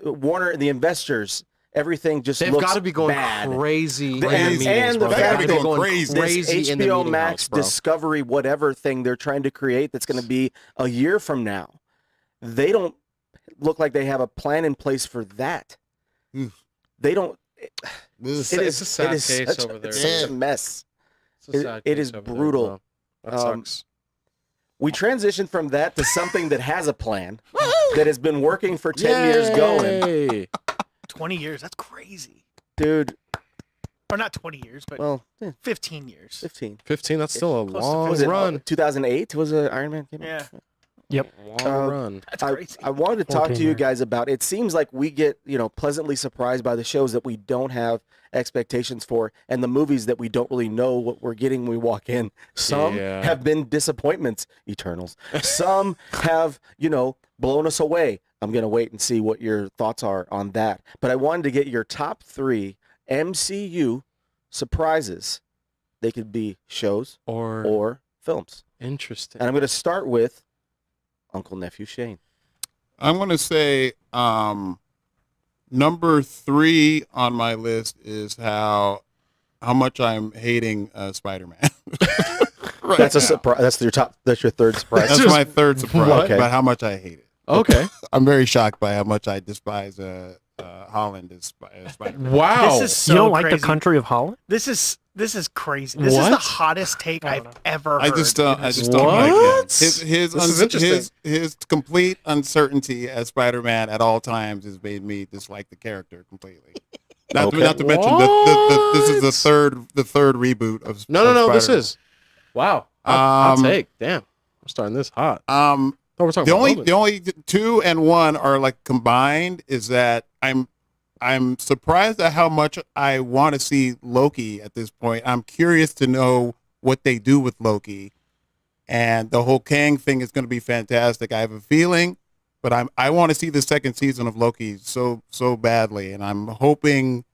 Speaker 1: Warner and the investors everything just
Speaker 3: They've
Speaker 1: looks
Speaker 3: got to be going
Speaker 1: bad.
Speaker 3: crazy.
Speaker 1: The-
Speaker 3: in the
Speaker 1: and-
Speaker 3: meetings,
Speaker 1: and
Speaker 3: bro.
Speaker 1: the
Speaker 3: They
Speaker 1: fact
Speaker 3: gotta
Speaker 1: that
Speaker 3: be going
Speaker 4: crazy.
Speaker 3: crazy
Speaker 1: This
Speaker 3: in the
Speaker 1: HBO
Speaker 3: meeting
Speaker 1: Max
Speaker 3: house, bro.
Speaker 1: Discovery, whatever thing they're trying to create that's going to be a year from now, they don't look like they have a plan in place for that.
Speaker 4: Oof.
Speaker 1: They don't.
Speaker 3: It's
Speaker 1: It
Speaker 3: a
Speaker 1: is
Speaker 3: sad
Speaker 1: it is
Speaker 3: case
Speaker 1: such,
Speaker 3: over there.
Speaker 1: it's such a mess.
Speaker 3: It's a
Speaker 1: It-
Speaker 3: sad
Speaker 1: it
Speaker 3: case
Speaker 1: is
Speaker 3: over there,
Speaker 1: brutal.
Speaker 3: bro. That
Speaker 1: Um,
Speaker 3: sucks.
Speaker 1: We transitioned from that to something that has a plan that has been working for 10 years going.
Speaker 3: Yay!
Speaker 2: 20 years. That's crazy.
Speaker 1: Dude,
Speaker 2: Or not 20 years, but
Speaker 1: well,
Speaker 2: 15 years.
Speaker 1: 15.
Speaker 3: 15. That's still a
Speaker 2: Close to
Speaker 3: long
Speaker 1: Was it
Speaker 3: run.
Speaker 1: 2008 was Iron Man came out?
Speaker 2: Yeah.
Speaker 3: Long run.
Speaker 2: That's
Speaker 1: I,
Speaker 2: crazy.
Speaker 1: I wanted to talk
Speaker 5: 14
Speaker 1: to you
Speaker 5: years.
Speaker 1: guys about, it seems like we get, pleasantly surprised by the shows that we don't have expectations for and the movies that we don't really know what we're getting when we walk in. Some
Speaker 3: Yeah.
Speaker 1: have been disappointments, Eternals. Some have, blown us away. I'm going to wait and see what your thoughts are on that. But I wanted to get your top 3 MCU surprises. They could be shows or films.
Speaker 3: Interesting.
Speaker 1: And I'm going to start with Uncle Nephew Shane.
Speaker 4: I'm going to say number 3 on my list is how much I'm hating Spider-Man. Right
Speaker 1: That's a
Speaker 4: now.
Speaker 1: surprise. That's your top. That's your third surprise.
Speaker 4: That's my third surprise
Speaker 1: What?
Speaker 4: about how much I hate it.
Speaker 3: Okay.
Speaker 4: I'm very shocked by how much I despise Holland as Spider-Man.
Speaker 3: Wow.
Speaker 2: This is so
Speaker 5: You don't like
Speaker 2: crazy.
Speaker 5: the country of Holland?
Speaker 2: This is crazy. This is the
Speaker 3: What?
Speaker 2: hottest take
Speaker 5: I
Speaker 2: I've
Speaker 5: don't know.
Speaker 2: ever heard.
Speaker 4: I just don't
Speaker 3: What?
Speaker 4: like him.
Speaker 3: This is interesting.
Speaker 4: His complete uncertainty as Spider-Man at all times has made me dislike the character completely. Not to mention this is the third reboot of
Speaker 3: No. This
Speaker 4: Spider-Man.
Speaker 3: is. Wow. Hot
Speaker 4: Um,
Speaker 3: take. Damn. We're starting this hot. Oh, we're talking
Speaker 4: the
Speaker 3: about
Speaker 4: only
Speaker 3: Logan.
Speaker 4: the only 2 and 1 are like combined is that I'm surprised at how much I want to see Loki at this point. I'm curious to know what they do with Loki, and the whole Kang thing is going to be fantastic. I have a feeling, but I want to see the second season of Loki so badly, and I'm hoping.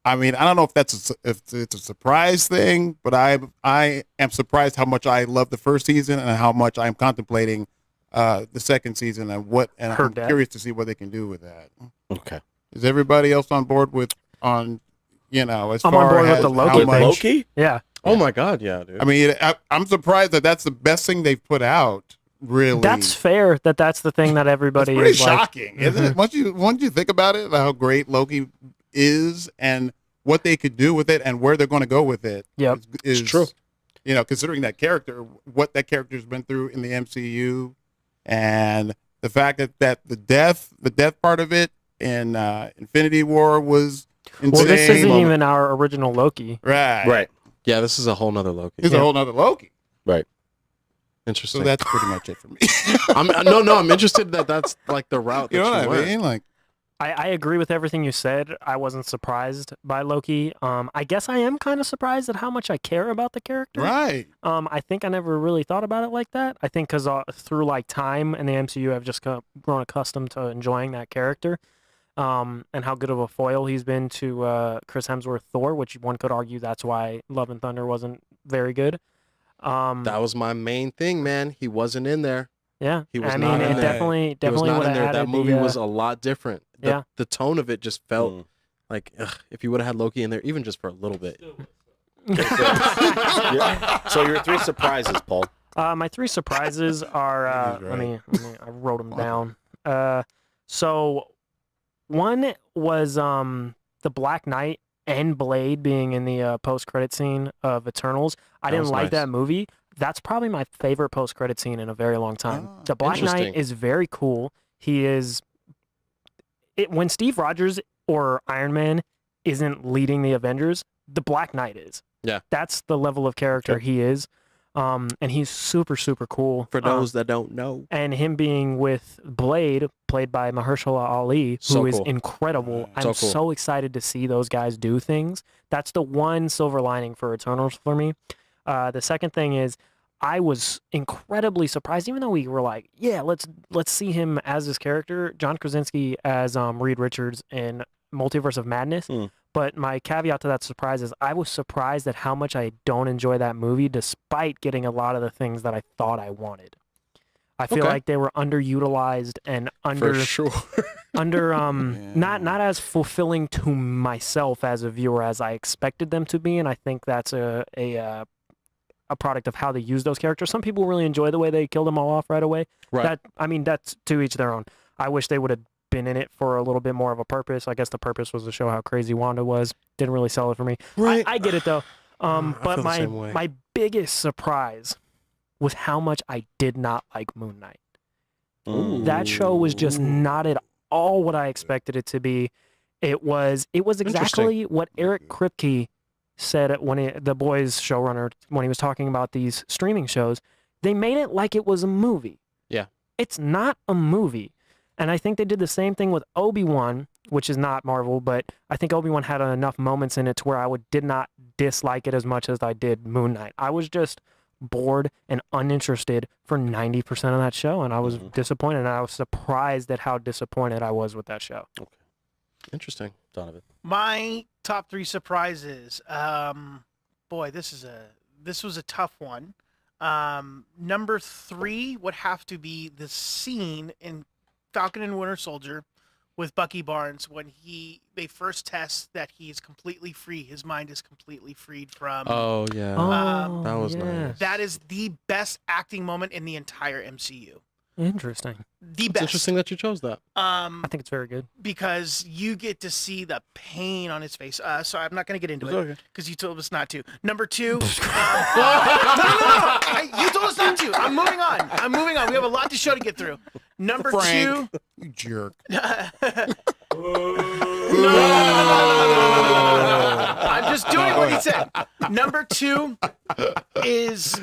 Speaker 4: I mean, I don't know if it's a surprise thing, but I am surprised how much I love the first season and how much I'm contemplating the second season and
Speaker 5: Heard
Speaker 4: I'm
Speaker 5: that.
Speaker 4: curious to see what they can do with that.
Speaker 1: Okay.
Speaker 4: Is everybody else on board as
Speaker 5: I'm
Speaker 4: far
Speaker 5: on board with
Speaker 4: as
Speaker 5: the Loki
Speaker 4: how
Speaker 5: thing.
Speaker 4: much?
Speaker 1: Loki?
Speaker 5: Yeah.
Speaker 3: Oh my God. Yeah, dude.
Speaker 4: I mean, I'm surprised that that's the best thing they've put out. Really,
Speaker 5: That's fair that that's the thing that
Speaker 4: That's
Speaker 5: everybody
Speaker 4: pretty
Speaker 5: is like.
Speaker 4: shocking, isn't it? Once you think about it, how great Loki is and what they could do with it and where they're going to go with it.
Speaker 5: Yep.
Speaker 4: is
Speaker 3: It's true.
Speaker 4: Considering that character, what that character's been through in the MCU, and the fact that the death part of it in Infinity War was insane.
Speaker 5: Well, this isn't even our original Loki.
Speaker 4: right.
Speaker 3: Yeah, this is a whole nother Loki.
Speaker 4: It's a whole nother Loki.
Speaker 3: Interesting.
Speaker 4: So that's pretty much it for me.
Speaker 3: I'm interested that's like the route that
Speaker 4: You know what I
Speaker 3: went.
Speaker 4: mean? Like,
Speaker 5: I agree with everything you said. I wasn't surprised by Loki. I guess I am kind of surprised at how much I care about the character.
Speaker 4: right.
Speaker 5: I think I never really thought about it like that. I think because through like time and the MCU, I've just grown accustomed to enjoying that character, and how good of a foil he's been to Chris Hemsworth Thor, which one could argue that's why Love and Thunder wasn't very good.
Speaker 3: That was my main thing, man. He wasn't in there.
Speaker 5: Yeah,
Speaker 3: He was
Speaker 5: I
Speaker 3: not
Speaker 5: mean,
Speaker 3: in
Speaker 5: it
Speaker 3: there.
Speaker 5: definitely
Speaker 3: He was
Speaker 5: would
Speaker 3: not in
Speaker 5: have
Speaker 3: there.
Speaker 5: added
Speaker 3: That movie
Speaker 5: the,
Speaker 3: was a lot different.
Speaker 5: yeah.
Speaker 3: The tone of it just felt
Speaker 1: Mm.
Speaker 3: like if you would have had Loki in there, even just for a little bit.
Speaker 1: Yeah. So your 3 surprises, Paul.
Speaker 5: My 3 surprises are
Speaker 4: He's
Speaker 5: let me I wrote them
Speaker 4: Wow.
Speaker 5: down. So one was the Black Knight and Blade being in the post-credit scene of Eternals. I
Speaker 3: That
Speaker 5: didn't
Speaker 3: was
Speaker 5: like
Speaker 3: nice.
Speaker 5: that movie. That's probably my favorite post-credit scene in a very long time.
Speaker 4: Ah,
Speaker 5: The Black Knight
Speaker 3: interesting.
Speaker 5: is very cool. He is when Steve Rogers or Iron Man isn't leading the Avengers, the Black Knight is.
Speaker 3: Yeah.
Speaker 5: That's the level of character
Speaker 3: Yep.
Speaker 5: he is. And he's super, super cool.
Speaker 3: For those that don't know,
Speaker 5: And him being with Blade, played by Mahershala Ali, who
Speaker 3: So
Speaker 5: is
Speaker 3: cool.
Speaker 5: incredible. I'm
Speaker 3: So
Speaker 5: so,
Speaker 3: cool.
Speaker 5: excited to see those guys do things. That's the one silver lining for Eternals for me. The second thing is I was incredibly surprised, even though we were like, yeah, let's see him as this character, John Krasinski as Reed Richards in Multiverse of Madness.
Speaker 1: Mm.
Speaker 5: But my caveat to that surprise is I was surprised at how much I don't enjoy that movie, despite getting a lot of the things that I thought I wanted. I feel
Speaker 3: Okay.
Speaker 5: like they were underutilized and under
Speaker 3: For sure.
Speaker 5: not as fulfilling to myself as a viewer as I expected them to be, and I think that's a product of how they use those characters. Some people really enjoy the way they killed them all off right away.
Speaker 3: Right.
Speaker 5: That's to each their own. I wish they would have been in it for a little bit more of a purpose. I guess the purpose was to show how crazy Wanda was. Didn't really sell it for me.
Speaker 3: Right.
Speaker 5: I get it though.
Speaker 3: I
Speaker 5: But
Speaker 3: feel the same way.
Speaker 5: my biggest surprise was how much I did not like Moon Knight. That show was just not at all what I expected it to be. It was exactly what Eric Kripke said when the Boys showrunner, when he was talking about these streaming shows. They made it like it was a movie.
Speaker 3: Yeah.
Speaker 5: It's not a movie. And I think they did the same thing with Obi-Wan, which is not Marvel, but I think Obi-Wan had enough moments in it to where I did not dislike it as much as I did Moon Knight. I was just bored and uninterested for 90% of that show, and I was disappointed, and I was surprised at how disappointed I was with that show.
Speaker 3: Interesting.
Speaker 1: Donovan.
Speaker 2: My top 3 surprises. Boy, this was a tough one. Number 3 would have to be the scene in Falcon and Winter Soldier with Bucky Barnes when they first test that he is completely free. His mind is completely freed from.
Speaker 3: Oh yeah. That was nice.
Speaker 2: That is the best acting moment in the entire MCU.
Speaker 5: Interesting.
Speaker 2: The
Speaker 3: It's
Speaker 2: best.
Speaker 3: interesting that you chose that.
Speaker 5: I think it's very good.
Speaker 2: Because you get to see the pain on his face. So I'm not going to get into it because you told us not to. Number 2. No. You told us not to. I'm moving on. We have a lot to show to get through. Number
Speaker 4: Frank,
Speaker 2: 2.
Speaker 4: you jerk.
Speaker 2: No. I'm just doing what he said. Number 2 is...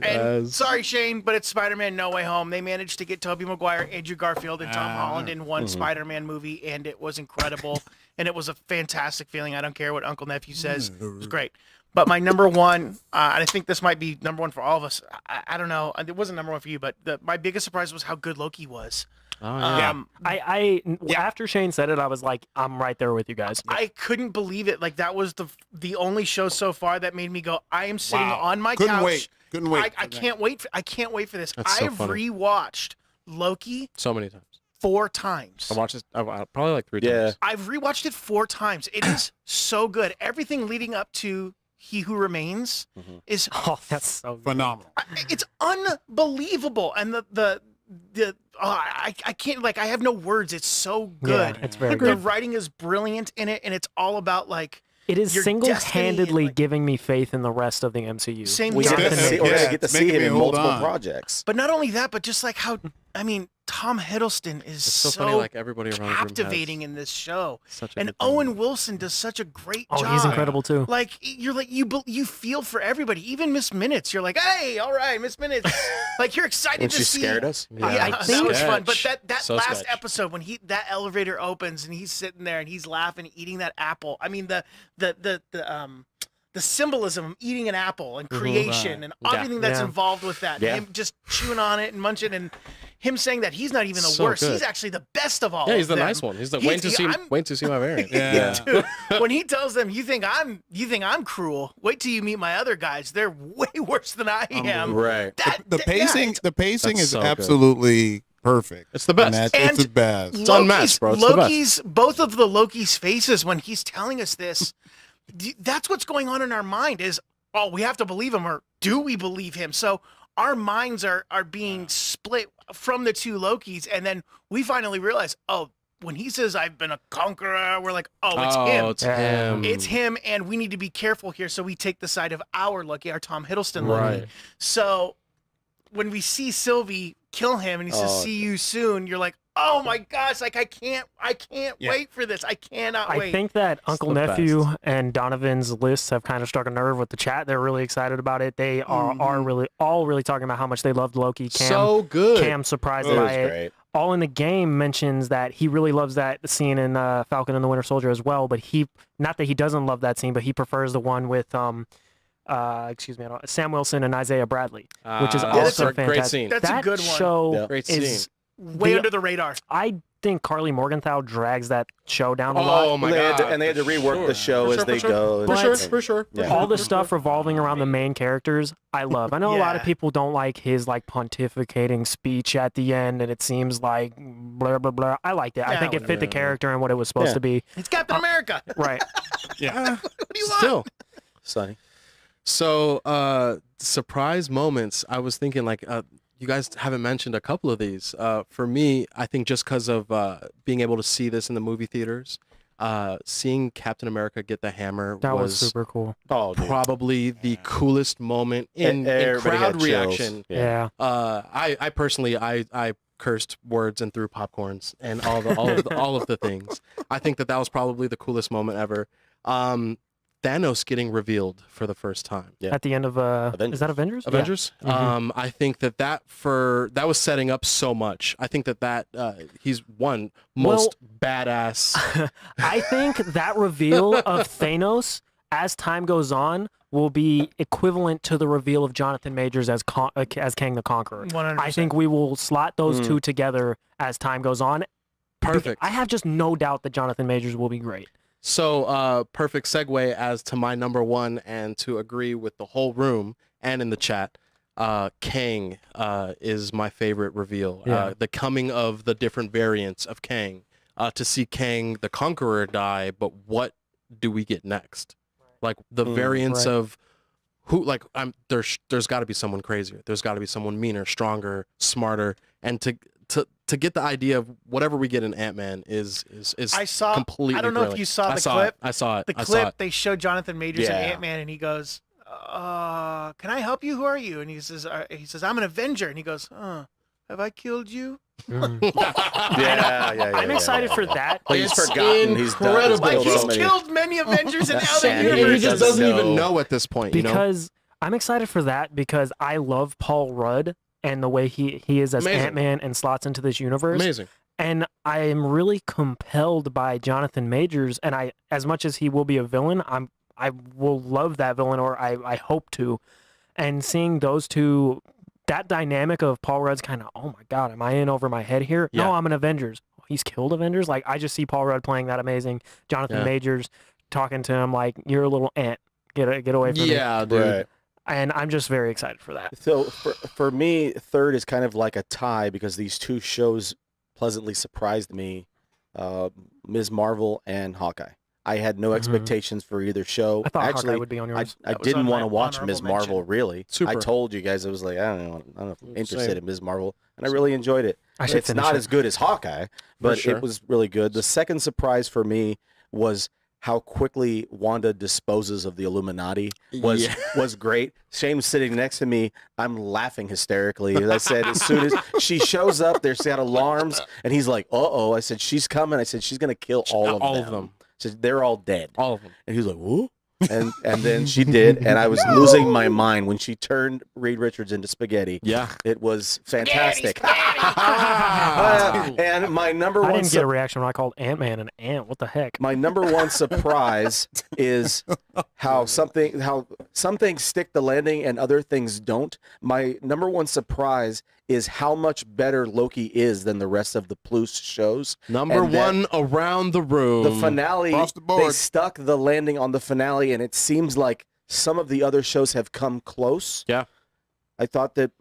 Speaker 2: And sorry, Shane, but it's Spider-Man No Way Home. They managed to get Tobey Maguire, Andrew Garfield, and Tom Holland in one Spider-Man movie, and it was incredible. And it was a fantastic feeling. I don't care what Uncle Nephew says. It was great. But my number 1, and I think this might be number 1 for all of us. I don't know. It wasn't number 1 for you, but my biggest surprise was how good Loki was.
Speaker 3: Oh yeah.
Speaker 5: After Shane said it, I was like, I'm right there with you guys.
Speaker 2: I couldn't believe it. Like, that was the only show so far that made me go, I am sitting on my couch.
Speaker 4: Couldn't wait.
Speaker 2: I can't wait. I can't wait for this.
Speaker 3: That's so
Speaker 2: I've
Speaker 3: funny.
Speaker 2: rewatched Loki
Speaker 3: So many times.
Speaker 2: 4 times.
Speaker 3: I watched this probably like 3 times.
Speaker 2: I've rewatched it 4 times. It is so good. Everything leading up to He Who Remains is
Speaker 5: Oh, that's so good.
Speaker 4: Phenomenal.
Speaker 2: it's unbelievable. And I can't, like, I have no words. It's so good.
Speaker 5: Yeah, it's very
Speaker 2: The
Speaker 5: good.
Speaker 2: writing is brilliant in it, and it's all about, like,
Speaker 5: It is
Speaker 2: your
Speaker 5: single-handedly
Speaker 2: destiny and, like-
Speaker 5: giving me faith in the rest of the MCU.
Speaker 2: Same
Speaker 1: We
Speaker 2: here.
Speaker 1: get to see,
Speaker 4: Yeah,
Speaker 1: we're gonna get to
Speaker 4: it's
Speaker 1: see
Speaker 4: making
Speaker 1: him
Speaker 4: me
Speaker 1: in
Speaker 4: hold
Speaker 1: multiple
Speaker 4: on.
Speaker 1: projects.
Speaker 2: But not only that, but just like how, I mean, Tom Hiddleston is
Speaker 3: It's so funny. Like everybody around the room has
Speaker 2: captivating in this show.
Speaker 3: such a
Speaker 2: And
Speaker 3: good thing.
Speaker 2: Owen Wilson does such a great
Speaker 5: Oh,
Speaker 2: job.
Speaker 5: he's incredible too.
Speaker 2: Like, you're like, you feel for everybody. Even Miss Minutes, you're like, hey, all right, Miss Minutes. Like, you're excited
Speaker 1: When
Speaker 2: to
Speaker 1: she
Speaker 2: see.
Speaker 1: scared us.
Speaker 2: Yeah,
Speaker 5: I
Speaker 2: that
Speaker 5: think-
Speaker 2: was fun. But that
Speaker 3: So
Speaker 2: last
Speaker 3: sketch.
Speaker 2: episode when that elevator opens and he's sitting there and he's laughing, eating that apple. I mean, the symbolism of eating an apple and creation and
Speaker 3: Yeah.
Speaker 2: everything that's
Speaker 5: Yeah.
Speaker 2: involved with that.
Speaker 1: Yeah.
Speaker 2: Him just chewing on it and munching, and him saying that he's not even the
Speaker 3: So
Speaker 2: worst.
Speaker 3: good.
Speaker 2: He's actually the best of all.
Speaker 3: Yeah, he's
Speaker 2: of
Speaker 3: the
Speaker 2: them.
Speaker 3: nice one. He's the
Speaker 2: He's-
Speaker 3: wait to see my variant.
Speaker 4: Yeah.
Speaker 2: Dude, when he tells them, you think I'm cruel. Wait till you meet my other guys. They're way worse than I am.
Speaker 1: Right.
Speaker 4: The pacing
Speaker 3: That's
Speaker 4: is
Speaker 3: so good.
Speaker 4: absolutely perfect.
Speaker 3: It's the best.
Speaker 4: And
Speaker 2: And
Speaker 4: it's the best.
Speaker 3: It's unmatched, bro. It's the best.
Speaker 2: Loki's both of the Loki's faces when he's telling us this. That's what's going on in our mind is, oh, we have to believe him, or do we believe him? So our minds are being split from the 2 Lokis, and then we finally realize, oh, when he says I've been a conqueror, we're like, oh, it's him.
Speaker 3: It's him.
Speaker 2: It's him, and we need to be careful here. So we take the side of our Loki, our Tom Hiddleston Loki.
Speaker 3: Right.
Speaker 2: So when we see Sylvie kill him and he says,
Speaker 1: Oh,
Speaker 2: see you soon, you're like, oh my gosh, like I can't wait for this. I cannot wait.
Speaker 5: I think that Uncle
Speaker 3: the
Speaker 5: Nephew
Speaker 3: best.
Speaker 5: and Donovan's lists have kind of struck a nerve with the chat. They're really excited about it. They are really talking about how much they loved Loki. Cam,
Speaker 3: So good.
Speaker 5: Cam's surprised
Speaker 1: It was
Speaker 5: by it.
Speaker 1: great.
Speaker 5: All in the Game mentions that he really loves that scene in Falcon and the Winter Soldier as well. But not that he doesn't love that scene, but he prefers the one with Sam Wilson and Isaiah Bradley, which is
Speaker 3: Ah,
Speaker 5: also
Speaker 3: that's a great
Speaker 5: fantastic.
Speaker 3: scene.
Speaker 2: That's a
Speaker 5: that
Speaker 2: good one.
Speaker 5: show
Speaker 1: Yeah.
Speaker 3: Great
Speaker 5: is
Speaker 3: scene.
Speaker 2: Way
Speaker 5: the-
Speaker 2: under the radar.
Speaker 5: I think Carly Morgenthau drags that show down a lot.
Speaker 3: Oh my
Speaker 1: They had
Speaker 3: god!
Speaker 1: to, and they had to
Speaker 3: For
Speaker 1: rework
Speaker 3: sure.
Speaker 1: the show
Speaker 3: For
Speaker 1: as
Speaker 3: sure,
Speaker 1: they
Speaker 3: for sure.
Speaker 1: go.
Speaker 3: For
Speaker 5: But-
Speaker 3: sure, for sure.
Speaker 1: Yeah.
Speaker 5: All the stuff revolving around the main characters, I love. I know a lot of
Speaker 2: Yeah.
Speaker 5: people don't like his like pontificating speech at the end, and it seems like blah blah blah. I liked it. I
Speaker 2: Yeah,
Speaker 5: think it fit the
Speaker 3: yeah.
Speaker 5: character and what it was supposed
Speaker 1: Yeah.
Speaker 5: to be.
Speaker 2: It's Captain America.
Speaker 5: Right.
Speaker 3: Yeah.
Speaker 2: What do you want?
Speaker 3: Still.
Speaker 1: Sonny.
Speaker 3: So, surprise moments. I was thinking, like, you guys haven't mentioned a couple of these. For me, I think just because of being able to see this in the movie theaters, seeing Captain America get the hammer
Speaker 5: That was
Speaker 3: was
Speaker 5: super cool.
Speaker 1: Oh, dude.
Speaker 3: probably the coolest moment in
Speaker 1: Everybody had
Speaker 3: crowd
Speaker 1: chills.
Speaker 3: reaction.
Speaker 5: Yeah.
Speaker 3: I personally, I cursed words and threw popcorns and all of the things. I think that was probably the coolest moment ever. Thanos getting revealed for the first time.
Speaker 1: Yeah.
Speaker 5: At the end of
Speaker 1: Avengers.
Speaker 5: is that Avengers?
Speaker 3: Avengers. I think that was setting up so much. I think that he's one most badass.
Speaker 5: I think that reveal of Thanos as time goes on will be equivalent to the reveal of Jonathan Majors as Kang the Conqueror.
Speaker 2: 100%.
Speaker 5: I think we will slot those two together as time goes on.
Speaker 3: Perfect.
Speaker 5: I have just no doubt that Jonathan Majors will be great.
Speaker 3: So, perfect segue as to my number one, and to agree with the whole room and in the chat. Kang is my favorite reveal.
Speaker 5: Yeah.
Speaker 3: The coming of the different variants of Kang. To see Kang the Conqueror die, but what do we get next? Like the variants
Speaker 5: Right.
Speaker 3: of who? Like there's got to be someone crazier. There's got to be someone meaner, stronger, smarter, and to get the idea of whatever we get in Ant-Man is
Speaker 2: I saw.
Speaker 3: completely.
Speaker 2: I don't know if
Speaker 3: brilliant.
Speaker 2: you saw
Speaker 3: I
Speaker 2: the
Speaker 3: saw
Speaker 2: clip.
Speaker 3: It. I saw it.
Speaker 2: The
Speaker 3: I saw it.
Speaker 2: clip they showed Jonathan Majors and
Speaker 1: Yeah.
Speaker 2: Ant-Man, and he goes, "Can I help you? Who are you?" And he says, "I'm an Avenger." And he goes, "Have I killed you?"
Speaker 1: Yeah.
Speaker 5: I'm excited for that.
Speaker 1: Like he's
Speaker 3: It's
Speaker 1: forgotten. He's done.
Speaker 3: incredible.
Speaker 1: He's
Speaker 2: Like
Speaker 1: killed
Speaker 2: he's
Speaker 1: so many.
Speaker 2: killed many Avengers in other
Speaker 1: And
Speaker 3: And he
Speaker 2: universes.
Speaker 3: just doesn't even know at this point. You know.
Speaker 5: Because I'm excited for that because I love Paul Rudd and the way he is as
Speaker 3: Amazing.
Speaker 5: Ant-Man and slots into this universe.
Speaker 3: Amazing.
Speaker 5: And I am really compelled by Jonathan Majors, and I, as much as he will be a villain, I will love that villain, or I hope to. And seeing those two, that dynamic of Paul Rudd's kind of, oh my god, am I in over my head here?
Speaker 3: Yeah.
Speaker 5: No, I'm an Avengers. He's killed Avengers. Like I just see Paul Rudd playing that amazing. Jonathan
Speaker 3: Yeah.
Speaker 5: Majors talking to him like, "You're a little ant. Get away from me."
Speaker 3: Yeah, dude.
Speaker 1: Right.
Speaker 5: And I'm just very excited for that.
Speaker 1: So for me, third is kind of like a tie because these two shows pleasantly surprised me, Ms. Marvel and Hawkeye. I had no expectations for either show.
Speaker 5: I thought
Speaker 1: Actually,
Speaker 5: Hawkeye would be on yours.
Speaker 1: I
Speaker 2: That was
Speaker 1: didn't
Speaker 2: on
Speaker 1: want
Speaker 2: my
Speaker 1: to watch
Speaker 2: honorable
Speaker 1: Ms. Marvel
Speaker 2: mention.
Speaker 1: really.
Speaker 3: Super.
Speaker 1: I told you guys I was like I don't know if I'm interested
Speaker 3: Same.
Speaker 1: in Ms. Marvel, and I really enjoyed it.
Speaker 5: I should
Speaker 1: It's
Speaker 5: finish
Speaker 1: not
Speaker 5: it.
Speaker 1: as good as Hawkeye, but
Speaker 3: sure.
Speaker 1: it was really good. The second surprise for me was how quickly Wanda disposes of the Illuminati was
Speaker 3: Yeah.
Speaker 1: was great. Shane's sitting next to me. I'm laughing hysterically. As I said, as soon as she shows up, there's got alarms, and he's like, "Uh-oh." I said, "She's coming." I said, "She's gonna kill all of them." I said, "They're all dead."
Speaker 3: All of them.
Speaker 1: And he was like, "Whoa." And then she did, and I was losing my mind when she turned Reed Richards into spaghetti.
Speaker 3: Yeah.
Speaker 1: It was fantastic.
Speaker 3: Ah.
Speaker 1: And my number
Speaker 5: I
Speaker 1: one
Speaker 5: didn't get a reaction when I called Ant-Man an ant. What the heck?
Speaker 1: my number one surprise is how some things stick the landing and other things don't. My number one surprise is how much better Loki is than the rest of the Plus shows.
Speaker 3: Number
Speaker 1: And that-
Speaker 3: one around the room.
Speaker 1: The finale,
Speaker 4: Across the
Speaker 1: they
Speaker 4: board.
Speaker 1: stuck the landing on the finale, and it seems like some of the other shows have come close.
Speaker 3: Yeah.
Speaker 1: I thought that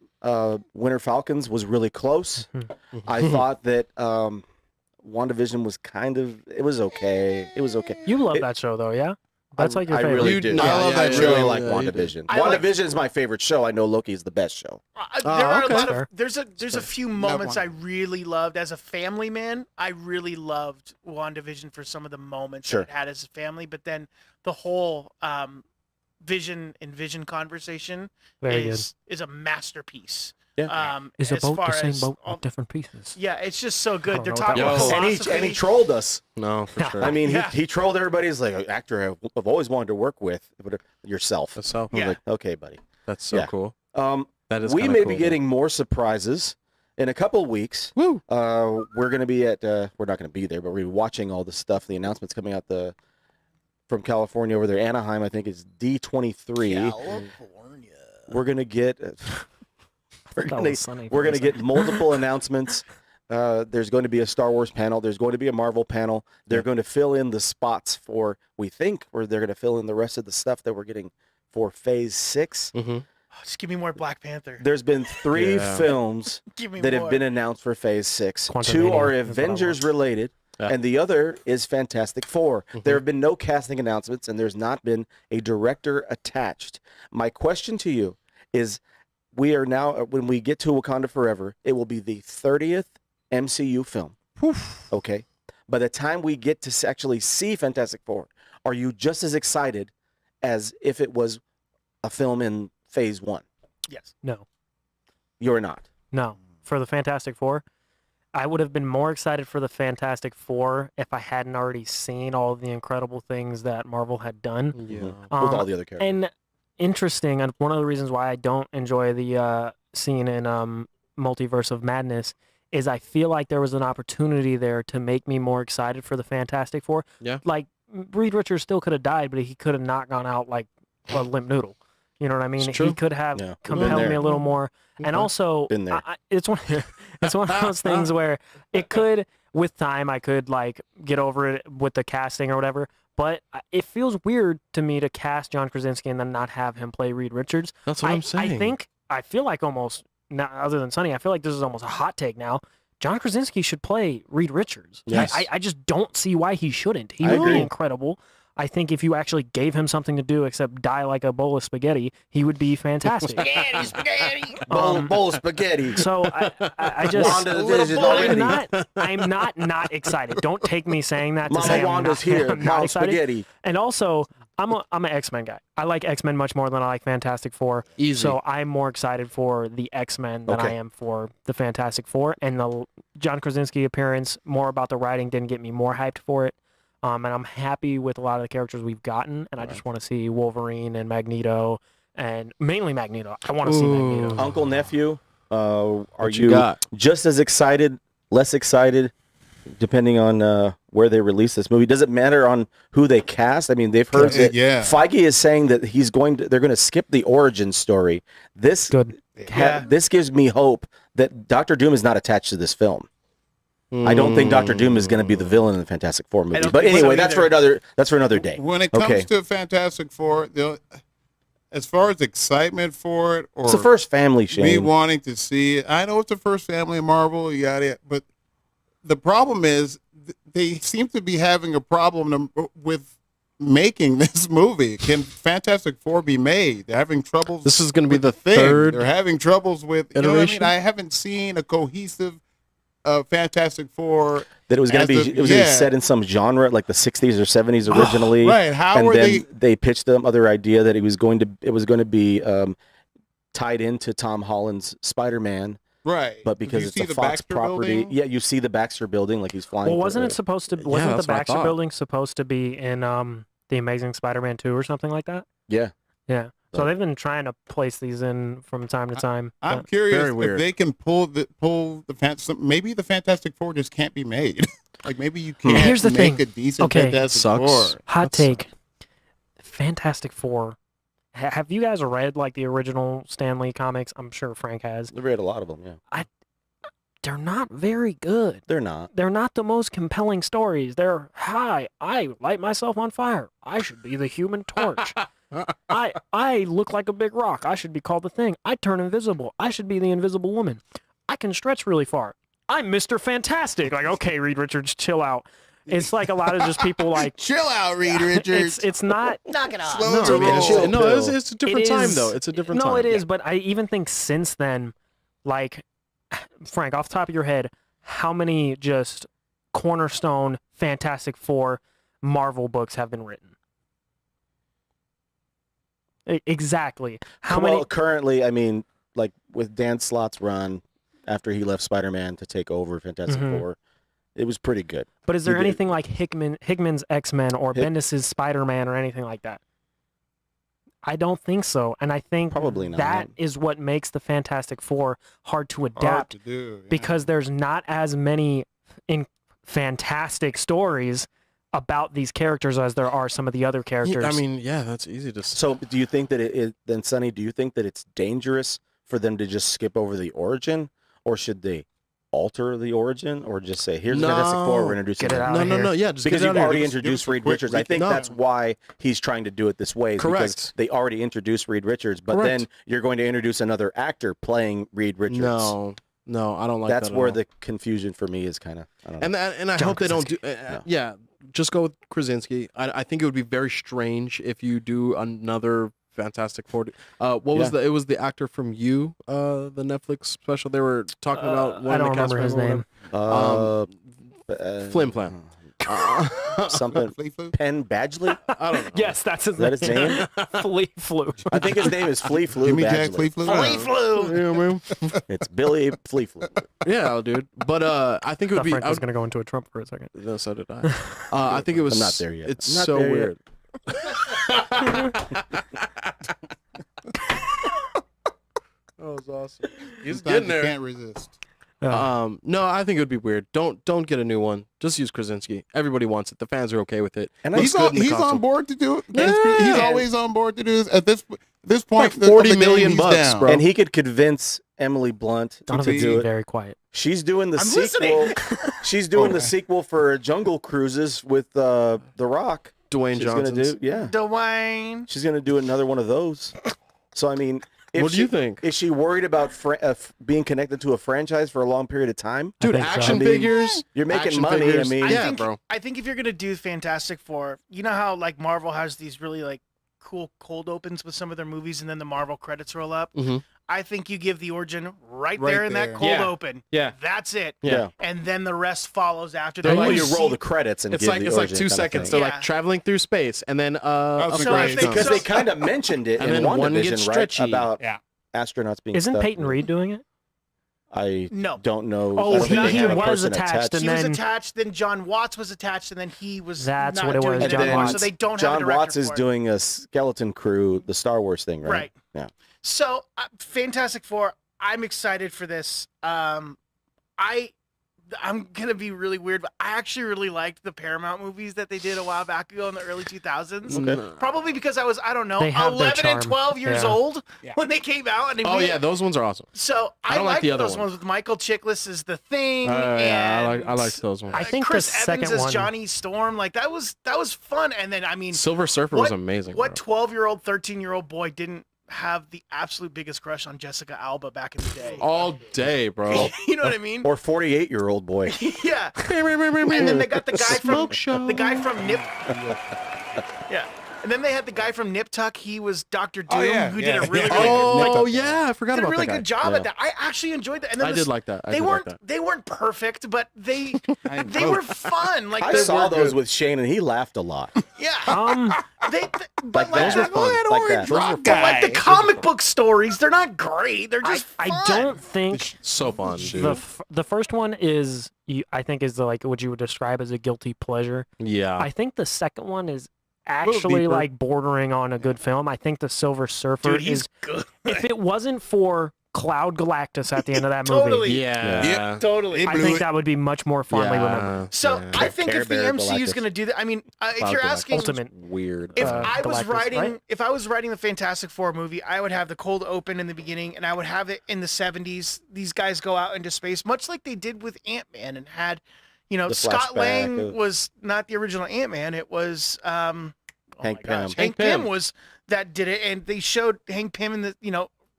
Speaker 1: Winter Falcons was really close. I thought that WandaVision was it was okay. It was okay.
Speaker 5: You love
Speaker 1: It-
Speaker 5: that show though, yeah? That's like your
Speaker 1: I
Speaker 5: favorite.
Speaker 1: really
Speaker 3: You-
Speaker 1: do.
Speaker 3: no,
Speaker 1: I
Speaker 3: yeah,
Speaker 1: love that
Speaker 3: yeah,
Speaker 1: show. I
Speaker 3: yeah,
Speaker 1: really like
Speaker 3: yeah, you
Speaker 1: WandaVision.
Speaker 2: I like-
Speaker 1: WandaVision is my favorite show. I know Loki is the best show.
Speaker 2: There are
Speaker 3: okay.
Speaker 2: a lot
Speaker 5: Fair.
Speaker 2: of there's a few moments I really loved as a family man. I really loved WandaVision for some of the moments
Speaker 1: Sure.
Speaker 2: that it had as a family, but then the whole Vision and Vision conversation
Speaker 5: Very
Speaker 2: is a masterpiece.
Speaker 1: Yeah.
Speaker 5: Is a
Speaker 2: as
Speaker 5: boat
Speaker 2: far
Speaker 5: the same
Speaker 2: as
Speaker 5: boat
Speaker 2: all-
Speaker 5: with different pieces?
Speaker 2: Yeah, it's just so
Speaker 5: I
Speaker 2: good.
Speaker 5: don't
Speaker 2: They're
Speaker 5: know what
Speaker 2: talking
Speaker 5: that
Speaker 2: about
Speaker 5: was.
Speaker 2: philosophy.
Speaker 1: And he trolled us.
Speaker 3: No, for sure.
Speaker 1: I mean,
Speaker 2: Yeah.
Speaker 1: he trolled everybody. He's like, an actor I've always wanted to work with, yourself.
Speaker 3: That's so,
Speaker 1: I was
Speaker 2: Yeah.
Speaker 1: like, okay, buddy.
Speaker 3: that's so
Speaker 1: Yeah.
Speaker 3: cool.
Speaker 1: That
Speaker 3: is
Speaker 1: we
Speaker 3: kinda
Speaker 1: may
Speaker 3: cool,
Speaker 1: be getting more surprises in a couple weeks.
Speaker 3: Woo.
Speaker 1: We're going to be at. We're not going to be there, but we're watching all the stuff. The announcements coming out from California over there, Anaheim. I think is D23.
Speaker 2: California.
Speaker 1: We're going to get. We're
Speaker 5: That
Speaker 1: going
Speaker 5: was sunny
Speaker 1: to
Speaker 5: for a
Speaker 1: get multiple announcements There's going to be a Star Wars panel. There's going to be a Marvel panel. They're going to fill in the spots for, we think, or they're going to fill in the rest of the stuff that we're getting for Phase 6.
Speaker 3: Mm-hmm.
Speaker 2: Oh, just give me more Black Panther.
Speaker 1: There's been 3 films
Speaker 2: Give me
Speaker 1: that
Speaker 2: more.
Speaker 1: have been announced for Phase 6.
Speaker 5: Quantumania,
Speaker 1: 2 are
Speaker 5: that's what I
Speaker 1: Avengers
Speaker 5: want.
Speaker 1: related, and the other is Fantastic Four. There have been no casting announcements, and there's not been a director attached. My question to you is, we are now, when we get to Wakanda Forever, it will be the 30th MCU film. Okay? By the time we get to actually see Fantastic Four, are you just as excited as if it was a film in Phase 1?
Speaker 2: Yes.
Speaker 5: No.
Speaker 1: You're not.
Speaker 5: No. For the Fantastic Four, I would have been more excited for the Fantastic Four if I hadn't already seen all of the incredible things that Marvel had done.
Speaker 3: Yeah.
Speaker 1: With all the other characters.
Speaker 5: And interesting, and one of the reasons why I don't enjoy the scene in Multiverse of Madness is I feel like there was an opportunity there to make me more excited for the Fantastic Four.
Speaker 3: Yeah.
Speaker 5: Like, Reed Richards still could have died, but he could have not gone out like a limp noodle. You know what I mean?
Speaker 3: It's true.
Speaker 5: He could have
Speaker 1: Yeah.
Speaker 5: compelled
Speaker 1: Been
Speaker 5: me
Speaker 1: there.
Speaker 5: a little more. And also,
Speaker 1: Been there.
Speaker 5: it's one it's one of those things where it could, with time, I could like get over it with the casting or whatever. But it feels weird to me to cast John Krasinski and then not have him play Reed Richards.
Speaker 3: That's what I'm saying.
Speaker 5: I feel like almost, other than Sonny, I feel like this is almost a hot take now. John Krasinski should play Reed Richards.
Speaker 1: Yes.
Speaker 5: I just don't see why he shouldn't. He
Speaker 1: I
Speaker 5: would
Speaker 1: agree.
Speaker 5: be incredible. I think if you actually gave him something to do except die like a bowl of spaghetti, he would be fantastic.
Speaker 2: Spaghetti.
Speaker 1: Bowl of spaghetti.
Speaker 5: So I just
Speaker 1: Wanda the Vision already.
Speaker 5: I'm not excited. Don't take me saying that to
Speaker 1: Mama
Speaker 5: say
Speaker 1: Wanda's
Speaker 5: I'm not,
Speaker 1: here.
Speaker 5: I'm not
Speaker 1: Mom
Speaker 5: excited.
Speaker 1: spaghetti.
Speaker 5: And also, I'm an X-Men guy. I like X-Men much more than I like Fantastic Four.
Speaker 3: Easy.
Speaker 5: So I'm more excited for the X-Men than I
Speaker 1: Okay.
Speaker 5: am for the Fantastic Four. And the John Krasinski appearance, more about the writing, didn't get me more hyped for it. And I'm happy with a lot of the characters we've gotten. And I just want to see Wolverine and Magneto, and mainly Magneto. I want to see Magneto.
Speaker 1: Uncle, nephew, are
Speaker 3: What
Speaker 1: you
Speaker 3: got?
Speaker 1: just as excited, less excited, depending on where they release this movie? Does it matter on who they cast? I mean, they've heard that
Speaker 4: Yeah.
Speaker 1: Feige is saying that they're going to skip the origin story. This
Speaker 5: Good.
Speaker 1: this gives me hope that Doctor Doom is not attached to this film. I don't think Doctor Doom is going to be the villain in the Fantastic Four movie.
Speaker 2: don't
Speaker 1: But
Speaker 2: think so
Speaker 1: anyway, that's
Speaker 2: either.
Speaker 1: for another day.
Speaker 4: When it comes
Speaker 1: Okay.
Speaker 4: to Fantastic Four, as far as excitement for it, or
Speaker 1: It's the first family,
Speaker 4: me
Speaker 1: Shane.
Speaker 4: wanting to see it, I know it's the first family of Marvel, but the problem is they seem to be having a problem with making this movie. Can Fantastic Four be made? They're having troubles.
Speaker 3: This is going to be
Speaker 4: with
Speaker 3: the
Speaker 4: thing.
Speaker 3: third
Speaker 4: They're having troubles with. You know what I mean?
Speaker 3: iteration?
Speaker 4: I haven't seen a cohesive Fantastic Four.
Speaker 1: That it was going to
Speaker 4: as
Speaker 1: be
Speaker 4: the-
Speaker 1: it was gonna be
Speaker 4: yeah.
Speaker 1: set in some genre like the 60s or 70s originally.
Speaker 4: Right. How
Speaker 1: and
Speaker 4: are
Speaker 1: then they pitched the other idea that it was going to be tied into Tom Holland's Spider-Man,
Speaker 4: right?
Speaker 1: but because
Speaker 4: You
Speaker 1: it's
Speaker 4: see
Speaker 1: a
Speaker 4: the
Speaker 1: Fox
Speaker 4: Baxter
Speaker 1: property.
Speaker 4: Building?
Speaker 1: Yeah, you see the Baxter building like he's flying.
Speaker 5: Well,
Speaker 1: to
Speaker 5: wasn't
Speaker 1: the-
Speaker 5: it supposed to? Wasn't the
Speaker 3: that's what I
Speaker 5: Baxter
Speaker 3: thought.
Speaker 5: Building supposed to be in The Amazing Spider-Man 2 or something like that?
Speaker 1: Yeah.
Speaker 5: Yeah. So
Speaker 1: Right.
Speaker 5: they've been trying to place these in from time to time.
Speaker 4: I'm
Speaker 5: but-
Speaker 4: curious
Speaker 3: Very
Speaker 4: if
Speaker 3: weird.
Speaker 4: they can pull the maybe the Fantastic Four just can't be made. Like maybe you can't
Speaker 5: Here's the
Speaker 4: make
Speaker 5: thing.
Speaker 4: a decent
Speaker 5: Okay.
Speaker 4: Fantastic
Speaker 3: Sucks.
Speaker 4: Four.
Speaker 5: Hot
Speaker 3: That's-
Speaker 5: take. Fantastic Four. Have you guys read like the original Stan Lee comics? I'm sure Frank has.
Speaker 1: I've read a lot of them. Yeah,
Speaker 5: They're not very good.
Speaker 1: they're not.
Speaker 5: They're not the most compelling stories. They're, hi, I light myself on fire. I should be the Human Torch. I look like a big rock. I should be called the Thing. I turn invisible. I should be the Invisible Woman. I can stretch really far. I'm Mr. Fantastic. Like, okay, Reed Richards, chill out. It's like a lot of just people like,
Speaker 4: Chill out, Reed Richards.
Speaker 5: it's not.
Speaker 2: Knock it off.
Speaker 4: Slow
Speaker 3: No,
Speaker 4: the
Speaker 3: I mean,
Speaker 4: roll.
Speaker 1: chill.
Speaker 3: no, it's a different
Speaker 5: It
Speaker 3: time
Speaker 5: is-
Speaker 3: though. It's a different time.
Speaker 5: No, it is, but I even think since then, like, Frank, off the top of your head, how many just cornerstone Fantastic Four Marvel books have been written? Exactly. How
Speaker 1: well,
Speaker 5: many?
Speaker 1: currently, I mean, like with Dan Slott's run after he left Spider-Man to take over Fantastic
Speaker 5: Mhm.
Speaker 1: Four, it was pretty good.
Speaker 5: But is there
Speaker 1: you did-
Speaker 5: anything like Hickman's X-Men or
Speaker 1: Hick-
Speaker 5: Bendis's Spider-Man or anything like that? I don't think so, and I think
Speaker 1: Probably not.
Speaker 5: that is what makes the Fantastic Four hard to
Speaker 4: Hard
Speaker 5: adapt
Speaker 4: to do, yeah.
Speaker 5: because there's not as many in fantastic stories about these characters as there are some of the other characters.
Speaker 3: Yeah, I mean, yeah, that's easy to.
Speaker 1: So, do you think that then, Sonny? Do you think that it's dangerous for them to just skip over the origin, or should they? alter the origin or just say, here's Fantastic Four, we're introducing
Speaker 5: Get it out.
Speaker 3: No. Yeah, just
Speaker 1: because
Speaker 3: get it
Speaker 1: you've
Speaker 3: out of
Speaker 1: already
Speaker 3: here.
Speaker 1: introduced
Speaker 4: Give us a
Speaker 1: Reed
Speaker 4: quick
Speaker 1: Richards. I think
Speaker 3: recap.
Speaker 1: that's why he's trying to do it this way. Because
Speaker 3: Correct.
Speaker 1: they already introduced Reed Richards, but
Speaker 3: Correct.
Speaker 1: then you're going to introduce another actor playing Reed Richards.
Speaker 3: No, I don't like
Speaker 1: That's
Speaker 3: that. at
Speaker 1: where
Speaker 3: all.
Speaker 1: the confusion for me is kind of. I don't know.
Speaker 3: And I
Speaker 5: John
Speaker 3: hope they don't do.
Speaker 1: No.
Speaker 3: Yeah, just go with Krasinski. I think it would be very strange if you do another Fantastic Four. What was
Speaker 1: Yeah.
Speaker 3: it was the actor from You, the Netflix special. They were talking about. One
Speaker 5: I
Speaker 3: of the
Speaker 5: don't
Speaker 3: cast
Speaker 5: remember his
Speaker 3: members or
Speaker 5: name.
Speaker 3: Flim Flam.
Speaker 1: something.
Speaker 4: Flea Flu?
Speaker 1: Penn Badgley?
Speaker 3: I don't know.
Speaker 5: Yes, that's his
Speaker 1: Is that his name?
Speaker 5: Flea Flu.
Speaker 1: I think his name is Flea Flu
Speaker 4: Jimmy Jack
Speaker 1: Badgley.
Speaker 4: Flea Flu?
Speaker 2: Flea flu.
Speaker 3: You know what I mean?
Speaker 1: It's Billy Flea Flu.
Speaker 3: Yeah, dude. But I think it
Speaker 5: I
Speaker 3: would
Speaker 5: thought
Speaker 3: be.
Speaker 5: Frank
Speaker 3: I
Speaker 5: was
Speaker 3: would,
Speaker 5: going to go into a Trump for a second.
Speaker 3: no, so did I. I think it was.
Speaker 1: I'm not there yet.
Speaker 3: It's
Speaker 1: I'm not
Speaker 3: so
Speaker 1: there yet.
Speaker 3: weird. That was awesome. He's
Speaker 4: Sometimes
Speaker 3: getting
Speaker 4: you
Speaker 3: there.
Speaker 4: can't resist.
Speaker 3: No, I think it would be weird. Don't get a new one. Just use Krasinski. Everybody wants it. The fans are okay with it.
Speaker 1: And
Speaker 3: Looks
Speaker 4: He's
Speaker 3: good in the
Speaker 4: on
Speaker 3: costume.
Speaker 4: board to do it.
Speaker 3: Yeah.
Speaker 4: He's always on board to do this. At this point,
Speaker 3: Like 40
Speaker 4: of the game,
Speaker 3: million
Speaker 4: he's
Speaker 3: bucks,
Speaker 4: down.
Speaker 3: bro.
Speaker 1: And he could convince Emily Blunt
Speaker 5: Donovan's
Speaker 1: to do
Speaker 5: being
Speaker 1: it.
Speaker 5: very quiet.
Speaker 1: She's doing the
Speaker 2: I'm
Speaker 1: sequel.
Speaker 2: listening.
Speaker 1: She's doing the
Speaker 4: Okay.
Speaker 1: sequel for Jungle Cruises with The Rock.
Speaker 3: Dwayne
Speaker 1: She's
Speaker 3: Johnson.
Speaker 1: gonna do, yeah.
Speaker 2: Dwayne.
Speaker 1: She's gonna do another one of those. So I mean, if
Speaker 3: What do you think?
Speaker 1: Is she worried about being connected to a franchise for a long period of time?
Speaker 3: Dude,
Speaker 5: think so.
Speaker 3: action
Speaker 1: I mean,
Speaker 3: figures.
Speaker 1: You're making
Speaker 3: action
Speaker 1: money.
Speaker 3: figures.
Speaker 1: I mean,
Speaker 3: yeah, bro.
Speaker 2: I think if you're gonna do Fantastic Four, you know how like Marvel has these really like cool cold opens with some of their movies, and then the Marvel credits roll up.
Speaker 3: Mhm.
Speaker 2: I think you give the origin right
Speaker 4: Right
Speaker 2: there in
Speaker 4: there.
Speaker 2: that cold
Speaker 3: Yeah.
Speaker 2: open.
Speaker 3: Yeah.
Speaker 2: That's it.
Speaker 3: Yeah.
Speaker 2: And then the rest follows after.
Speaker 3: They're
Speaker 2: that.
Speaker 1: well,
Speaker 3: like-
Speaker 1: you
Speaker 2: see-
Speaker 1: roll the credits and
Speaker 3: It's
Speaker 1: give
Speaker 3: like
Speaker 1: the
Speaker 3: it's like
Speaker 1: origin
Speaker 3: 2
Speaker 1: kind of
Speaker 3: seconds.
Speaker 1: thing.
Speaker 3: They're
Speaker 2: Yeah.
Speaker 3: like traveling through space, and then
Speaker 4: was
Speaker 2: So
Speaker 4: great.
Speaker 2: if they-
Speaker 1: Because
Speaker 2: So-
Speaker 1: they kind of mentioned it
Speaker 3: And
Speaker 1: in
Speaker 3: then one
Speaker 1: WandaVision,
Speaker 3: gets
Speaker 1: right?
Speaker 3: stretchy.
Speaker 1: About
Speaker 3: Yeah.
Speaker 1: astronauts being
Speaker 5: Isn't
Speaker 1: stuck
Speaker 5: Peyton
Speaker 1: in-
Speaker 5: Reed doing it?
Speaker 1: I
Speaker 2: No.
Speaker 1: don't know.
Speaker 5: Oh,
Speaker 1: I don't think
Speaker 5: he
Speaker 1: they had a
Speaker 5: was
Speaker 1: person
Speaker 5: attached and
Speaker 2: He was
Speaker 5: then-
Speaker 2: attached, then John Watts was attached, and then he was
Speaker 5: That's
Speaker 2: not
Speaker 5: what it
Speaker 2: doing
Speaker 5: was,
Speaker 2: it
Speaker 1: John
Speaker 2: anymore,
Speaker 1: Watts.
Speaker 2: So they don't have a
Speaker 1: John
Speaker 2: director
Speaker 1: Watts is
Speaker 2: for it.
Speaker 1: doing a Skeleton Crew, the Star Wars thing, right?
Speaker 2: Right.
Speaker 1: Yeah.
Speaker 2: So, Fantastic Four, I'm excited for this. I'm gonna be really weird, but I actually really liked the Paramount movies that they did a while back ago in the early 2000s.
Speaker 3: Okay.
Speaker 2: Probably because I was, I don't know,
Speaker 5: They have their
Speaker 2: 11 and
Speaker 5: charm.
Speaker 2: 12 years
Speaker 5: Yeah.
Speaker 2: old
Speaker 3: Yeah.
Speaker 2: when they came out. And
Speaker 3: Oh yeah, those ones are awesome.
Speaker 2: So
Speaker 3: I
Speaker 2: I
Speaker 3: don't like
Speaker 2: liked
Speaker 3: the other
Speaker 2: those
Speaker 3: ones.
Speaker 2: ones with Michael Chiklis as the Thing.
Speaker 3: Yeah,
Speaker 2: and
Speaker 3: I like those ones.
Speaker 5: I think the
Speaker 2: Chris
Speaker 5: second
Speaker 2: Evans as
Speaker 5: one-
Speaker 2: Johnny Storm. Like that was fun. And then I mean,
Speaker 3: Silver Surfer was amazing.
Speaker 2: what
Speaker 3: bro.
Speaker 2: 12-year-old, 13-year-old boy didn't have the absolute biggest crush on Jessica Alba back in the day?
Speaker 3: All day, bro.
Speaker 2: You know what I mean?
Speaker 1: Or 48-year-old boy.
Speaker 2: Yeah. And then they got the guy from
Speaker 3: Smoke show.
Speaker 2: the guy from Nip. Yeah. And then they had the guy from Nip Tuck. He was Dr. Doom,
Speaker 4: Oh, yeah,
Speaker 2: who
Speaker 4: yeah.
Speaker 2: did a really,
Speaker 3: Oh yeah, I forgot
Speaker 2: did a
Speaker 3: about
Speaker 2: really
Speaker 3: that guy.
Speaker 2: good job
Speaker 1: Yeah.
Speaker 2: at that. I actually enjoyed that. And then
Speaker 3: I
Speaker 2: the
Speaker 3: did like that. I
Speaker 2: they
Speaker 3: did
Speaker 2: weren't
Speaker 3: like that.
Speaker 2: they weren't perfect, but they
Speaker 4: I
Speaker 2: were fun. Like
Speaker 1: I
Speaker 2: they
Speaker 1: saw
Speaker 2: were
Speaker 1: those
Speaker 2: good.
Speaker 1: with Shane, and he laughed a lot.
Speaker 2: Yeah. But
Speaker 1: Like that.
Speaker 2: like,
Speaker 1: Those were fun. Like that. Those were
Speaker 2: but like the comic book stories, they're not great. They're just
Speaker 5: I
Speaker 2: fun.
Speaker 5: don't think
Speaker 3: So fun, dude.
Speaker 5: the first one is I think is like what you would describe as a guilty pleasure.
Speaker 3: Yeah.
Speaker 5: I think the second one is actually
Speaker 4: deeper.
Speaker 5: like bordering on a good film. I think the Silver Surfer
Speaker 2: Dude, he's
Speaker 5: is
Speaker 2: good.
Speaker 5: if it wasn't for Cloud Galactus at the end of that movie,
Speaker 2: Totally.
Speaker 3: yeah.
Speaker 2: Totally.
Speaker 5: I think that would be much more fondly remembered.
Speaker 3: Yeah.
Speaker 2: So
Speaker 3: yeah.
Speaker 2: I think
Speaker 1: Care
Speaker 2: if the
Speaker 1: Bear
Speaker 2: MCU is
Speaker 1: Galactus.
Speaker 2: going to do that, I mean, if
Speaker 1: Cloud
Speaker 2: you're
Speaker 1: Galactus.
Speaker 2: asking,
Speaker 5: Ultimate.
Speaker 3: Weird.
Speaker 2: if
Speaker 5: uh,
Speaker 2: I was
Speaker 5: Galactus,
Speaker 2: writing,
Speaker 5: right?
Speaker 2: if I was writing the Fantastic Four movie, I would have the cold open in the beginning, and I would have it in the 70s. These guys go out into space, much like they did with Ant-Man, and had, you know,
Speaker 1: The
Speaker 2: Scott
Speaker 1: flashback
Speaker 2: Lang
Speaker 1: of-
Speaker 2: was not the original Ant-Man. It was
Speaker 1: Hank
Speaker 2: my gosh,
Speaker 1: Pym.
Speaker 2: Hank
Speaker 3: Hank
Speaker 2: Pym
Speaker 3: Pym.
Speaker 2: was that did it, and they showed Hank Pym in the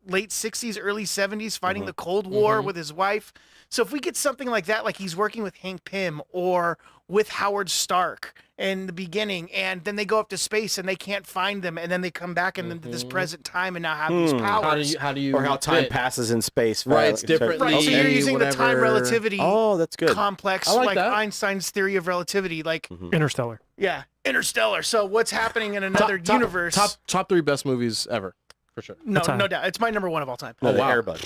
Speaker 2: late 60s, early 70s fighting the Cold War with his wife. So if we get something like that, like he's working with Hank Pym or with Howard Stark in the beginning, and then they go up to space and they can't find them, and then they come back into this present time and now have these powers.
Speaker 3: How do you
Speaker 1: Or how time
Speaker 3: fit?
Speaker 1: passes in space.
Speaker 3: Right, it's
Speaker 1: Okay.
Speaker 3: differently.
Speaker 2: Right, so you're
Speaker 3: Okay,
Speaker 2: using the time
Speaker 3: whatever.
Speaker 2: relativity
Speaker 1: Oh, that's good.
Speaker 2: complex,
Speaker 3: I like
Speaker 2: like
Speaker 3: that.
Speaker 2: Einstein's theory of relativity, like
Speaker 5: Interstellar.
Speaker 2: yeah, Interstellar. So what's happening in another universe?
Speaker 3: Top 3 best movies ever, for sure.
Speaker 2: no,
Speaker 5: time.
Speaker 2: no doubt, it's my number one of all time.
Speaker 1: No, the
Speaker 3: wow.
Speaker 1: Airbud.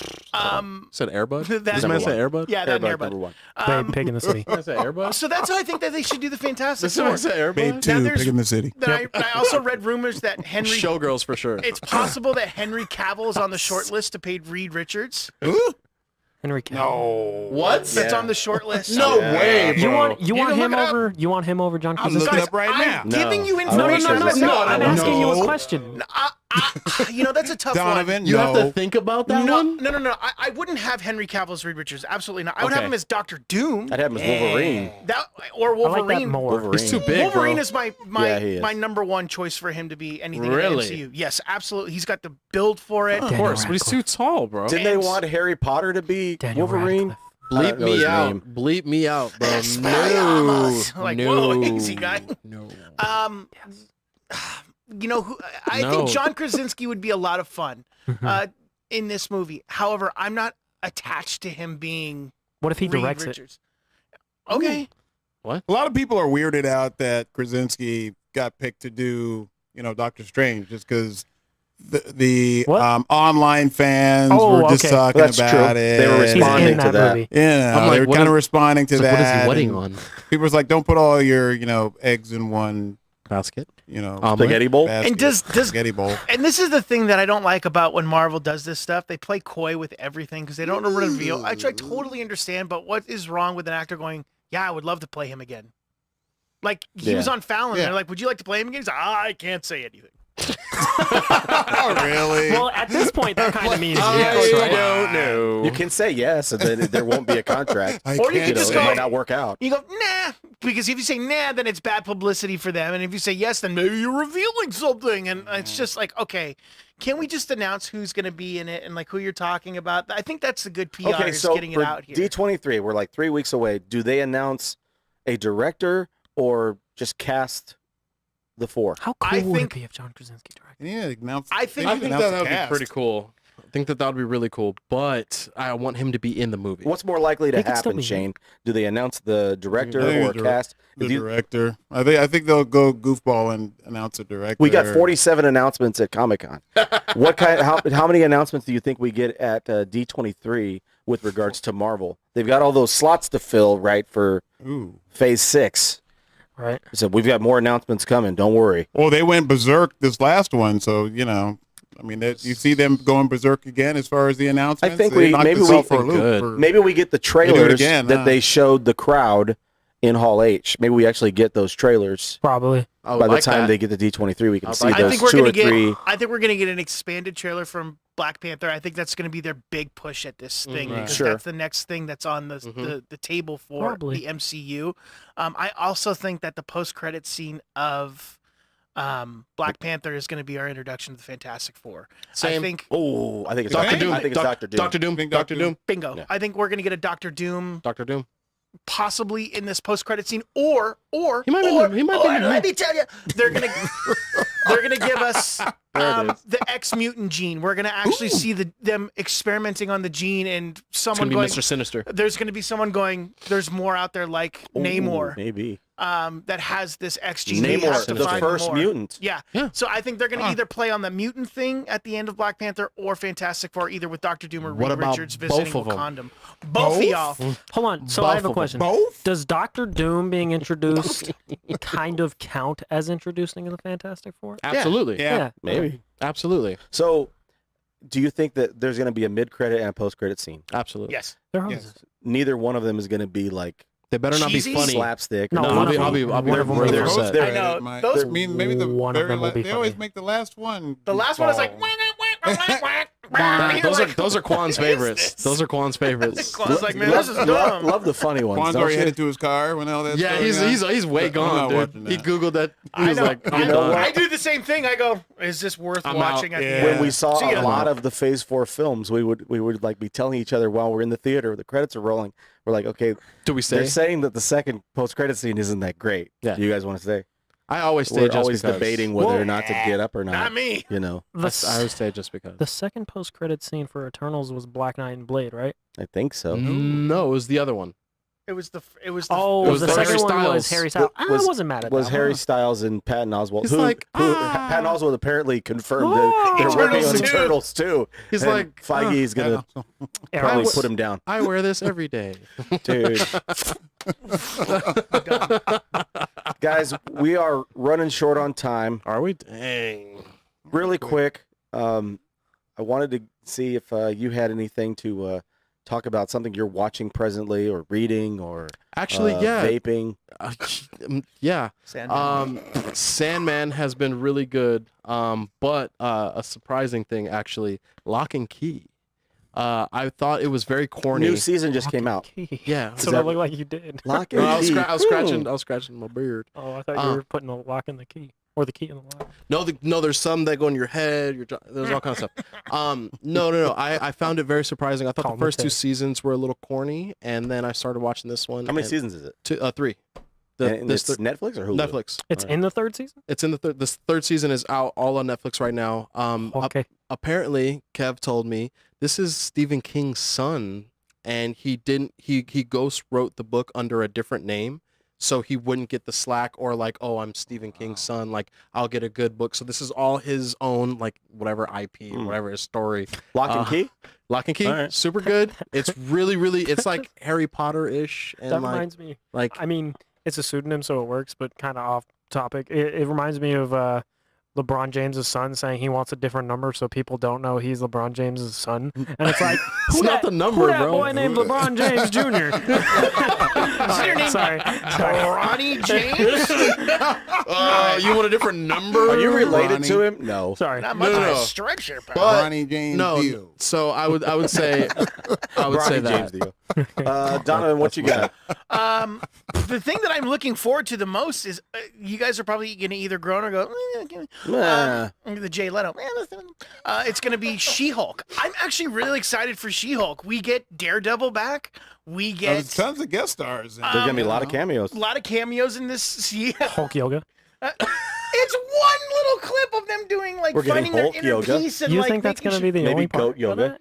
Speaker 3: Said Airbud.
Speaker 2: That-
Speaker 3: Does man
Speaker 1: Number
Speaker 3: say Airbud?
Speaker 2: Yeah, that
Speaker 1: Airbud,
Speaker 2: Airbud.
Speaker 1: number one.
Speaker 5: Babe, Pig in the City.
Speaker 3: I say Airbud.
Speaker 2: So that's how I think that they should do the Fantastic
Speaker 3: Does man
Speaker 2: Four.
Speaker 3: say
Speaker 4: Babe
Speaker 3: Airbud?
Speaker 4: 2,
Speaker 2: there's-
Speaker 4: Pig in the City.
Speaker 2: Then I also read rumors that Henry.
Speaker 3: Showgirls for sure.
Speaker 2: It's possible that Henry Cavill is on the short list to pay Reed Richards.
Speaker 4: Ooh.
Speaker 5: Henry Cavill.
Speaker 4: No.
Speaker 3: What?
Speaker 2: That's
Speaker 1: Yeah.
Speaker 2: on the short list.
Speaker 3: No
Speaker 1: Yeah.
Speaker 3: way, bro.
Speaker 5: You want
Speaker 2: You can
Speaker 5: him
Speaker 2: look it up.
Speaker 5: over? You want him over John
Speaker 4: I'm looking
Speaker 5: Krasinski?
Speaker 4: up right now.
Speaker 2: I'm
Speaker 1: No.
Speaker 2: giving you
Speaker 1: I
Speaker 5: No,
Speaker 1: don't
Speaker 5: no,
Speaker 2: information.
Speaker 5: no, no, no. I'm
Speaker 3: No.
Speaker 5: asking you a
Speaker 4: No.
Speaker 5: question.
Speaker 2: That's a tough
Speaker 4: Donovan,
Speaker 2: one.
Speaker 3: You
Speaker 4: no.
Speaker 3: have to think about that
Speaker 2: No,
Speaker 3: one.
Speaker 2: no. I wouldn't have Henry Cavill as Reed Richards. Absolutely not. I would have
Speaker 3: Okay.
Speaker 2: him as Doctor Doom.
Speaker 1: I'd have him as Wolverine.
Speaker 2: That or
Speaker 5: I like that
Speaker 2: Wolverine.
Speaker 5: more.
Speaker 1: Wolverine.
Speaker 3: He's too big,
Speaker 2: Wolverine
Speaker 3: bro.
Speaker 2: is my
Speaker 1: Yeah, he is.
Speaker 2: my number one choice for him to be anything in
Speaker 3: Really?
Speaker 2: the MCU. Yes, absolutely. He's got the build for it.
Speaker 3: Of
Speaker 5: Daniel
Speaker 3: course, but he's too
Speaker 5: Radcliffe.
Speaker 3: tall, bro.
Speaker 1: Didn't they
Speaker 2: And-
Speaker 1: want Harry Potter to be
Speaker 5: Daniel
Speaker 1: Wolverine?
Speaker 5: Radcliffe.
Speaker 1: I don't
Speaker 3: Bleep
Speaker 1: know his
Speaker 3: me out.
Speaker 1: name.
Speaker 3: Bleep me out, bro.
Speaker 2: Expelliarmus.
Speaker 3: No.
Speaker 2: Like,
Speaker 3: no.
Speaker 2: whoa, easy guy.
Speaker 3: No.
Speaker 2: You know who? I
Speaker 3: No.
Speaker 2: think John Krasinski would be a lot of fun
Speaker 5: Mhm.
Speaker 2: in this movie. However, I'm not attached to him being
Speaker 5: What if he
Speaker 2: Reed
Speaker 5: directs it?
Speaker 2: Richards. Okay.
Speaker 4: A lot of people are weirded out that Krasinski got picked to do, Doctor Strange, just because the
Speaker 5: What?
Speaker 4: online fans
Speaker 5: Oh,
Speaker 4: were just
Speaker 5: okay.
Speaker 4: talking
Speaker 1: That's
Speaker 4: about
Speaker 1: true.
Speaker 4: it.
Speaker 1: They were
Speaker 5: He's
Speaker 1: responding
Speaker 5: in
Speaker 1: to
Speaker 5: that
Speaker 1: that.
Speaker 5: movie.
Speaker 4: Yeah,
Speaker 3: I'm like,
Speaker 4: they were
Speaker 3: what
Speaker 4: kind of
Speaker 3: is-
Speaker 4: responding to
Speaker 3: It's like,
Speaker 4: that.
Speaker 3: what is he wedding
Speaker 4: and
Speaker 3: on?
Speaker 4: People was like, don't put all your, eggs in one,
Speaker 3: Basket.
Speaker 4: basket,
Speaker 1: Spaghetti bowl?
Speaker 2: And does
Speaker 4: spaghetti bowl.
Speaker 2: and this is the thing that I don't like about when Marvel does this stuff. They play coy with everything because they don't reveal. Actually, I totally understand, but what is wrong with an actor going, yeah, I would love to play him again? Like, he
Speaker 1: Yeah.
Speaker 2: was on Fallon.
Speaker 4: Yeah.
Speaker 2: They're like, would you like to play him again? He's like, I can't say anything.
Speaker 4: Oh, really?
Speaker 5: Well, at this point, that kind of means
Speaker 3: I
Speaker 5: yes, right?
Speaker 3: don't know.
Speaker 1: You can say yes, and then there won't be a contract.
Speaker 4: I
Speaker 2: Or you
Speaker 4: can't
Speaker 2: can just
Speaker 1: it
Speaker 2: go-
Speaker 1: might not work out.
Speaker 2: You go, nah, because if you say nah, then it's bad publicity for them. And if you say yes, then maybe you're revealing something. And it's just like, okay, can we just announce who's going to be in it and like who you're talking about? I think that's the good PR
Speaker 1: Okay,
Speaker 2: is
Speaker 1: so
Speaker 2: getting it
Speaker 1: for
Speaker 2: out here.
Speaker 1: D23, we're like 3 weeks away. Do they announce a director or just cast the four?
Speaker 5: How
Speaker 2: I
Speaker 5: cool would it
Speaker 2: think-
Speaker 5: be if John Krasinski directed?
Speaker 4: Yeah, announce.
Speaker 2: I think-
Speaker 3: I
Speaker 4: they
Speaker 3: think
Speaker 4: announce
Speaker 3: that
Speaker 4: the
Speaker 3: would be
Speaker 4: cast.
Speaker 3: pretty cool. I think that would be really cool, but I want him to be in the movie.
Speaker 1: What's more likely to
Speaker 5: He could still
Speaker 1: happen,
Speaker 5: be
Speaker 1: Shane? Do they announce the director
Speaker 4: I think
Speaker 1: or
Speaker 4: the
Speaker 1: cast?
Speaker 4: The
Speaker 1: If you-
Speaker 4: director. I think they'll go goofball and announce a director.
Speaker 1: we got 47 announcements at Comic-Con. What kind? How many announcements do you think we get at D23 with regards to Marvel? They've got all those slots to fill, right, for
Speaker 4: Ooh.
Speaker 1: Phase 6.
Speaker 5: Right.
Speaker 1: So we've got more announcements coming. Don't worry.
Speaker 4: Well, they went berserk this last one, so I mean, you see them going berserk again as far as the announcements.
Speaker 1: think
Speaker 4: They
Speaker 1: we-
Speaker 4: knocked
Speaker 1: maybe
Speaker 4: us
Speaker 1: we-
Speaker 4: out for a loop
Speaker 3: Good.
Speaker 4: for-
Speaker 1: Maybe we get the
Speaker 4: do it
Speaker 1: trailers
Speaker 4: again,
Speaker 1: that
Speaker 4: huh?
Speaker 1: they showed the crowd in Hall H. Maybe we actually get those trailers
Speaker 5: Probably.
Speaker 3: I would
Speaker 1: by the
Speaker 3: like
Speaker 1: time
Speaker 3: that.
Speaker 1: they get to D23. We can
Speaker 3: I'd
Speaker 1: see
Speaker 3: like
Speaker 2: I
Speaker 1: those
Speaker 2: think we're
Speaker 1: 2
Speaker 2: gonna
Speaker 1: or
Speaker 2: get.
Speaker 1: 3.
Speaker 2: I think we're gonna get an expanded trailer from Black Panther. I think that's gonna be their big push at this thing
Speaker 3: Right.
Speaker 2: because
Speaker 1: Sure.
Speaker 2: that's the next thing that's on the table for
Speaker 5: Probably.
Speaker 2: the MCU. I also think that the post-credit scene of Black Panther is going to be our introduction to the Fantastic Four. I
Speaker 3: Same.
Speaker 2: think
Speaker 1: Oh, I think it's
Speaker 4: Doctor
Speaker 1: Doctor
Speaker 4: Doom.
Speaker 1: I think it's Doctor Doom.
Speaker 3: Doctor Doom.
Speaker 4: Think
Speaker 3: Doctor
Speaker 4: Doctor
Speaker 3: Doom.
Speaker 2: bingo.
Speaker 1: Yeah.
Speaker 2: I think we're going to get a Doctor Doom
Speaker 3: Doctor Doom.
Speaker 2: possibly in this post-credit scene, or
Speaker 3: He might be in the- he might be in the
Speaker 2: let me tell you, they're gonna give us
Speaker 3: There it is.
Speaker 2: the X mutant gene. We're gonna actually see them experimenting on the gene, and
Speaker 3: It's
Speaker 2: someone
Speaker 3: gonna be
Speaker 2: going.
Speaker 3: Mr. Sinister.
Speaker 2: There's gonna be someone going. There's more out there like
Speaker 1: Ooh,
Speaker 2: Namor,
Speaker 1: maybe.
Speaker 2: that has this X gene. We have
Speaker 1: Namor,
Speaker 2: to
Speaker 1: the
Speaker 2: find
Speaker 1: first
Speaker 2: more.
Speaker 1: mutant.
Speaker 2: Yeah.
Speaker 3: Yeah.
Speaker 2: So I think they're going to
Speaker 4: Huh.
Speaker 2: either play on the mutant thing at the end of Black Panther or Fantastic Four, either with Doctor Doom or
Speaker 3: What
Speaker 2: Reed
Speaker 3: about
Speaker 2: Richards visiting
Speaker 3: both of 'em?
Speaker 2: Wakanda. Both of y'all.
Speaker 5: Hold on. So I have a
Speaker 3: Both of
Speaker 5: question.
Speaker 4: Both?
Speaker 5: Does Doctor Doom being introduced kind of count as introducing the Fantastic Four?
Speaker 3: Absolutely.
Speaker 4: Yeah.
Speaker 1: Maybe.
Speaker 3: Absolutely.
Speaker 1: So, do you think that there's going to be a mid-credit and a post-credit scene?
Speaker 3: Absolutely.
Speaker 2: Yes.
Speaker 5: There always
Speaker 4: Yes.
Speaker 5: is.
Speaker 1: Neither one of them is going to be like
Speaker 3: They better not be
Speaker 2: Cheesy?
Speaker 3: funny.
Speaker 1: slapstick.
Speaker 5: No,
Speaker 1: or
Speaker 5: one
Speaker 3: I'll
Speaker 5: of
Speaker 3: be,
Speaker 5: them-
Speaker 3: I'll be, I'll be
Speaker 5: one of them will be
Speaker 3: very
Speaker 1: funny.
Speaker 3: upset.
Speaker 1: They're-
Speaker 2: I know.
Speaker 4: Might-
Speaker 2: Those-
Speaker 4: I mean, maybe the
Speaker 5: One of
Speaker 4: very
Speaker 5: them will be
Speaker 4: they always
Speaker 5: funny.
Speaker 4: make the last one.
Speaker 2: The last one is like.
Speaker 3: Those are Quan's favorites. Those are Quan's favorites.
Speaker 2: Quan's like, man, this is dumb.
Speaker 1: Love the funny ones.
Speaker 4: Juan's
Speaker 1: don't
Speaker 4: already
Speaker 1: you?
Speaker 4: headed to his car when all that.
Speaker 3: Yeah, he's way
Speaker 4: I'm
Speaker 3: gone,
Speaker 4: not
Speaker 3: dude.
Speaker 4: watching
Speaker 3: He
Speaker 4: that.
Speaker 3: googled that. He
Speaker 2: I
Speaker 3: was
Speaker 2: know.
Speaker 3: like,
Speaker 2: I
Speaker 3: I'm
Speaker 2: know.
Speaker 3: done.
Speaker 2: I do the same thing. I go, is this worth
Speaker 3: I'm
Speaker 2: watching?
Speaker 3: out.
Speaker 2: At the
Speaker 4: Yeah.
Speaker 2: end?
Speaker 1: When we saw
Speaker 2: See
Speaker 1: a
Speaker 2: ya.
Speaker 1: lot of the Phase 4 films, we would like be telling each other while we're in the theater, the credits are rolling. We're like, okay,
Speaker 3: Do we
Speaker 1: they're
Speaker 3: stay?
Speaker 1: saying that the second post-credit scene isn't that great.
Speaker 3: Yeah.
Speaker 1: Do you guys want to stay?
Speaker 3: I always stay
Speaker 1: We're
Speaker 3: just
Speaker 1: always
Speaker 3: because.
Speaker 1: debating whether
Speaker 2: Whoa.
Speaker 1: or not to get up or not.
Speaker 2: Not me.
Speaker 1: You know,
Speaker 5: The,
Speaker 3: I always stay just because.
Speaker 5: the second post-credit scene for Eternals was Black Knight and Blade, right?
Speaker 1: I think so.
Speaker 3: No, it was the other one.
Speaker 2: It was the.
Speaker 5: Oh,
Speaker 3: It was
Speaker 5: the
Speaker 3: the
Speaker 5: second
Speaker 3: Harry
Speaker 5: one was
Speaker 3: Styles.
Speaker 5: Harry Styles. I
Speaker 1: Was-
Speaker 5: wasn't mad at
Speaker 1: Was
Speaker 5: that
Speaker 1: Harry
Speaker 5: one.
Speaker 1: Styles and Patton Oswalt?
Speaker 3: He's
Speaker 1: who,
Speaker 3: like,
Speaker 1: Patton Oswalt apparently confirmed that
Speaker 5: Oh,
Speaker 1: they're working on
Speaker 2: Eternals 2.
Speaker 1: Eternals too.
Speaker 3: He's
Speaker 1: And
Speaker 3: like,
Speaker 1: Feige's gonna probably
Speaker 5: Arrows.
Speaker 1: put him down,
Speaker 3: I wear this every day.
Speaker 1: dude. Guys, we are running short on time.
Speaker 3: Are we? Dang.
Speaker 1: Really quick, I wanted to see if you had anything to talk about something you're watching presently, or reading, or
Speaker 3: Actually, yeah.
Speaker 1: vaping.
Speaker 3: Yeah.
Speaker 2: Sandman.
Speaker 3: Sandman has been really good. But a surprising thing, actually, Lock and Key. I thought it was very corny.
Speaker 1: New season just came out.
Speaker 3: Yeah.
Speaker 5: That's what it looked like you did.
Speaker 1: Lock
Speaker 3: No,
Speaker 1: and
Speaker 3: I was,
Speaker 1: key.
Speaker 3: I was scratching my beard.
Speaker 5: Oh, I thought you were putting a lock in the key. Or the key in the lock.
Speaker 3: No, there's some that go in your head. There's all kinds of stuff. No. I found it very surprising. I thought
Speaker 5: Call
Speaker 3: the first
Speaker 5: me
Speaker 3: 2
Speaker 5: Ted.
Speaker 3: seasons were a little corny, and then I started watching this one.
Speaker 1: How many
Speaker 3: and
Speaker 1: seasons is it?
Speaker 3: 3.
Speaker 1: And
Speaker 3: This
Speaker 1: it's Netflix or Hulu?
Speaker 3: Netflix.
Speaker 5: It's in the 3rd season?
Speaker 3: It's in the third. This 3rd season is out all on Netflix right now.
Speaker 5: Okay.
Speaker 3: Apparently, Kev told me this is Stephen King's son, and he ghost wrote the book under a different name, so he wouldn't get the slack or like, oh, I'm Stephen King's son, like I'll get a good book. So this is all his own, like whatever IP or whatever his story.
Speaker 1: Lock and Key?
Speaker 3: Lock and Key,
Speaker 1: All right.
Speaker 3: super good. It's really, it's like Harry Potter-ish, and
Speaker 5: That
Speaker 3: like,
Speaker 5: reminds me.
Speaker 3: like
Speaker 5: I mean, it's a pseudonym, so it works, but kind of off topic. It reminds me of LeBron James' son saying he wants a different number so people don't know he's LeBron James' son. And it's like,
Speaker 3: It's not the number,
Speaker 5: who that
Speaker 3: bro.
Speaker 5: boy named LeBron James Jr.?
Speaker 2: your name?
Speaker 5: Sorry.
Speaker 2: Ronnie James?
Speaker 3: You want a different number?
Speaker 1: Are you related
Speaker 4: Ronnie.
Speaker 1: to him? No.
Speaker 5: Sorry.
Speaker 2: Not much
Speaker 3: No,
Speaker 2: of
Speaker 3: no.
Speaker 2: a stretch here, pal.
Speaker 3: But-
Speaker 4: Ronnie James
Speaker 3: No,
Speaker 4: Dio.
Speaker 3: so I would say
Speaker 1: Bronny
Speaker 3: that.
Speaker 1: James Dio. Donovan, what you got?
Speaker 2: The thing that I'm looking forward to the most is you guys are probably going to either groan or go,
Speaker 1: Nah.
Speaker 2: the Jay Leno. It's going to be She-Hulk. I'm actually really excited for She-Hulk. We get Daredevil back. We
Speaker 4: There's
Speaker 2: get
Speaker 4: tons of guest stars. In
Speaker 1: There's going to be a lot of
Speaker 4: it.
Speaker 1: cameos.
Speaker 2: a lot of cameos in this. Yeah.
Speaker 5: Hulk yoga.
Speaker 2: It's one little clip of them doing like
Speaker 1: We're getting
Speaker 2: finding their
Speaker 1: Hulk
Speaker 2: inner
Speaker 1: yoga?
Speaker 2: peace and
Speaker 5: You
Speaker 2: like
Speaker 5: think that's
Speaker 2: making
Speaker 5: going to be the
Speaker 1: Maybe
Speaker 5: only part
Speaker 1: goat
Speaker 5: of
Speaker 1: yoga?
Speaker 5: that?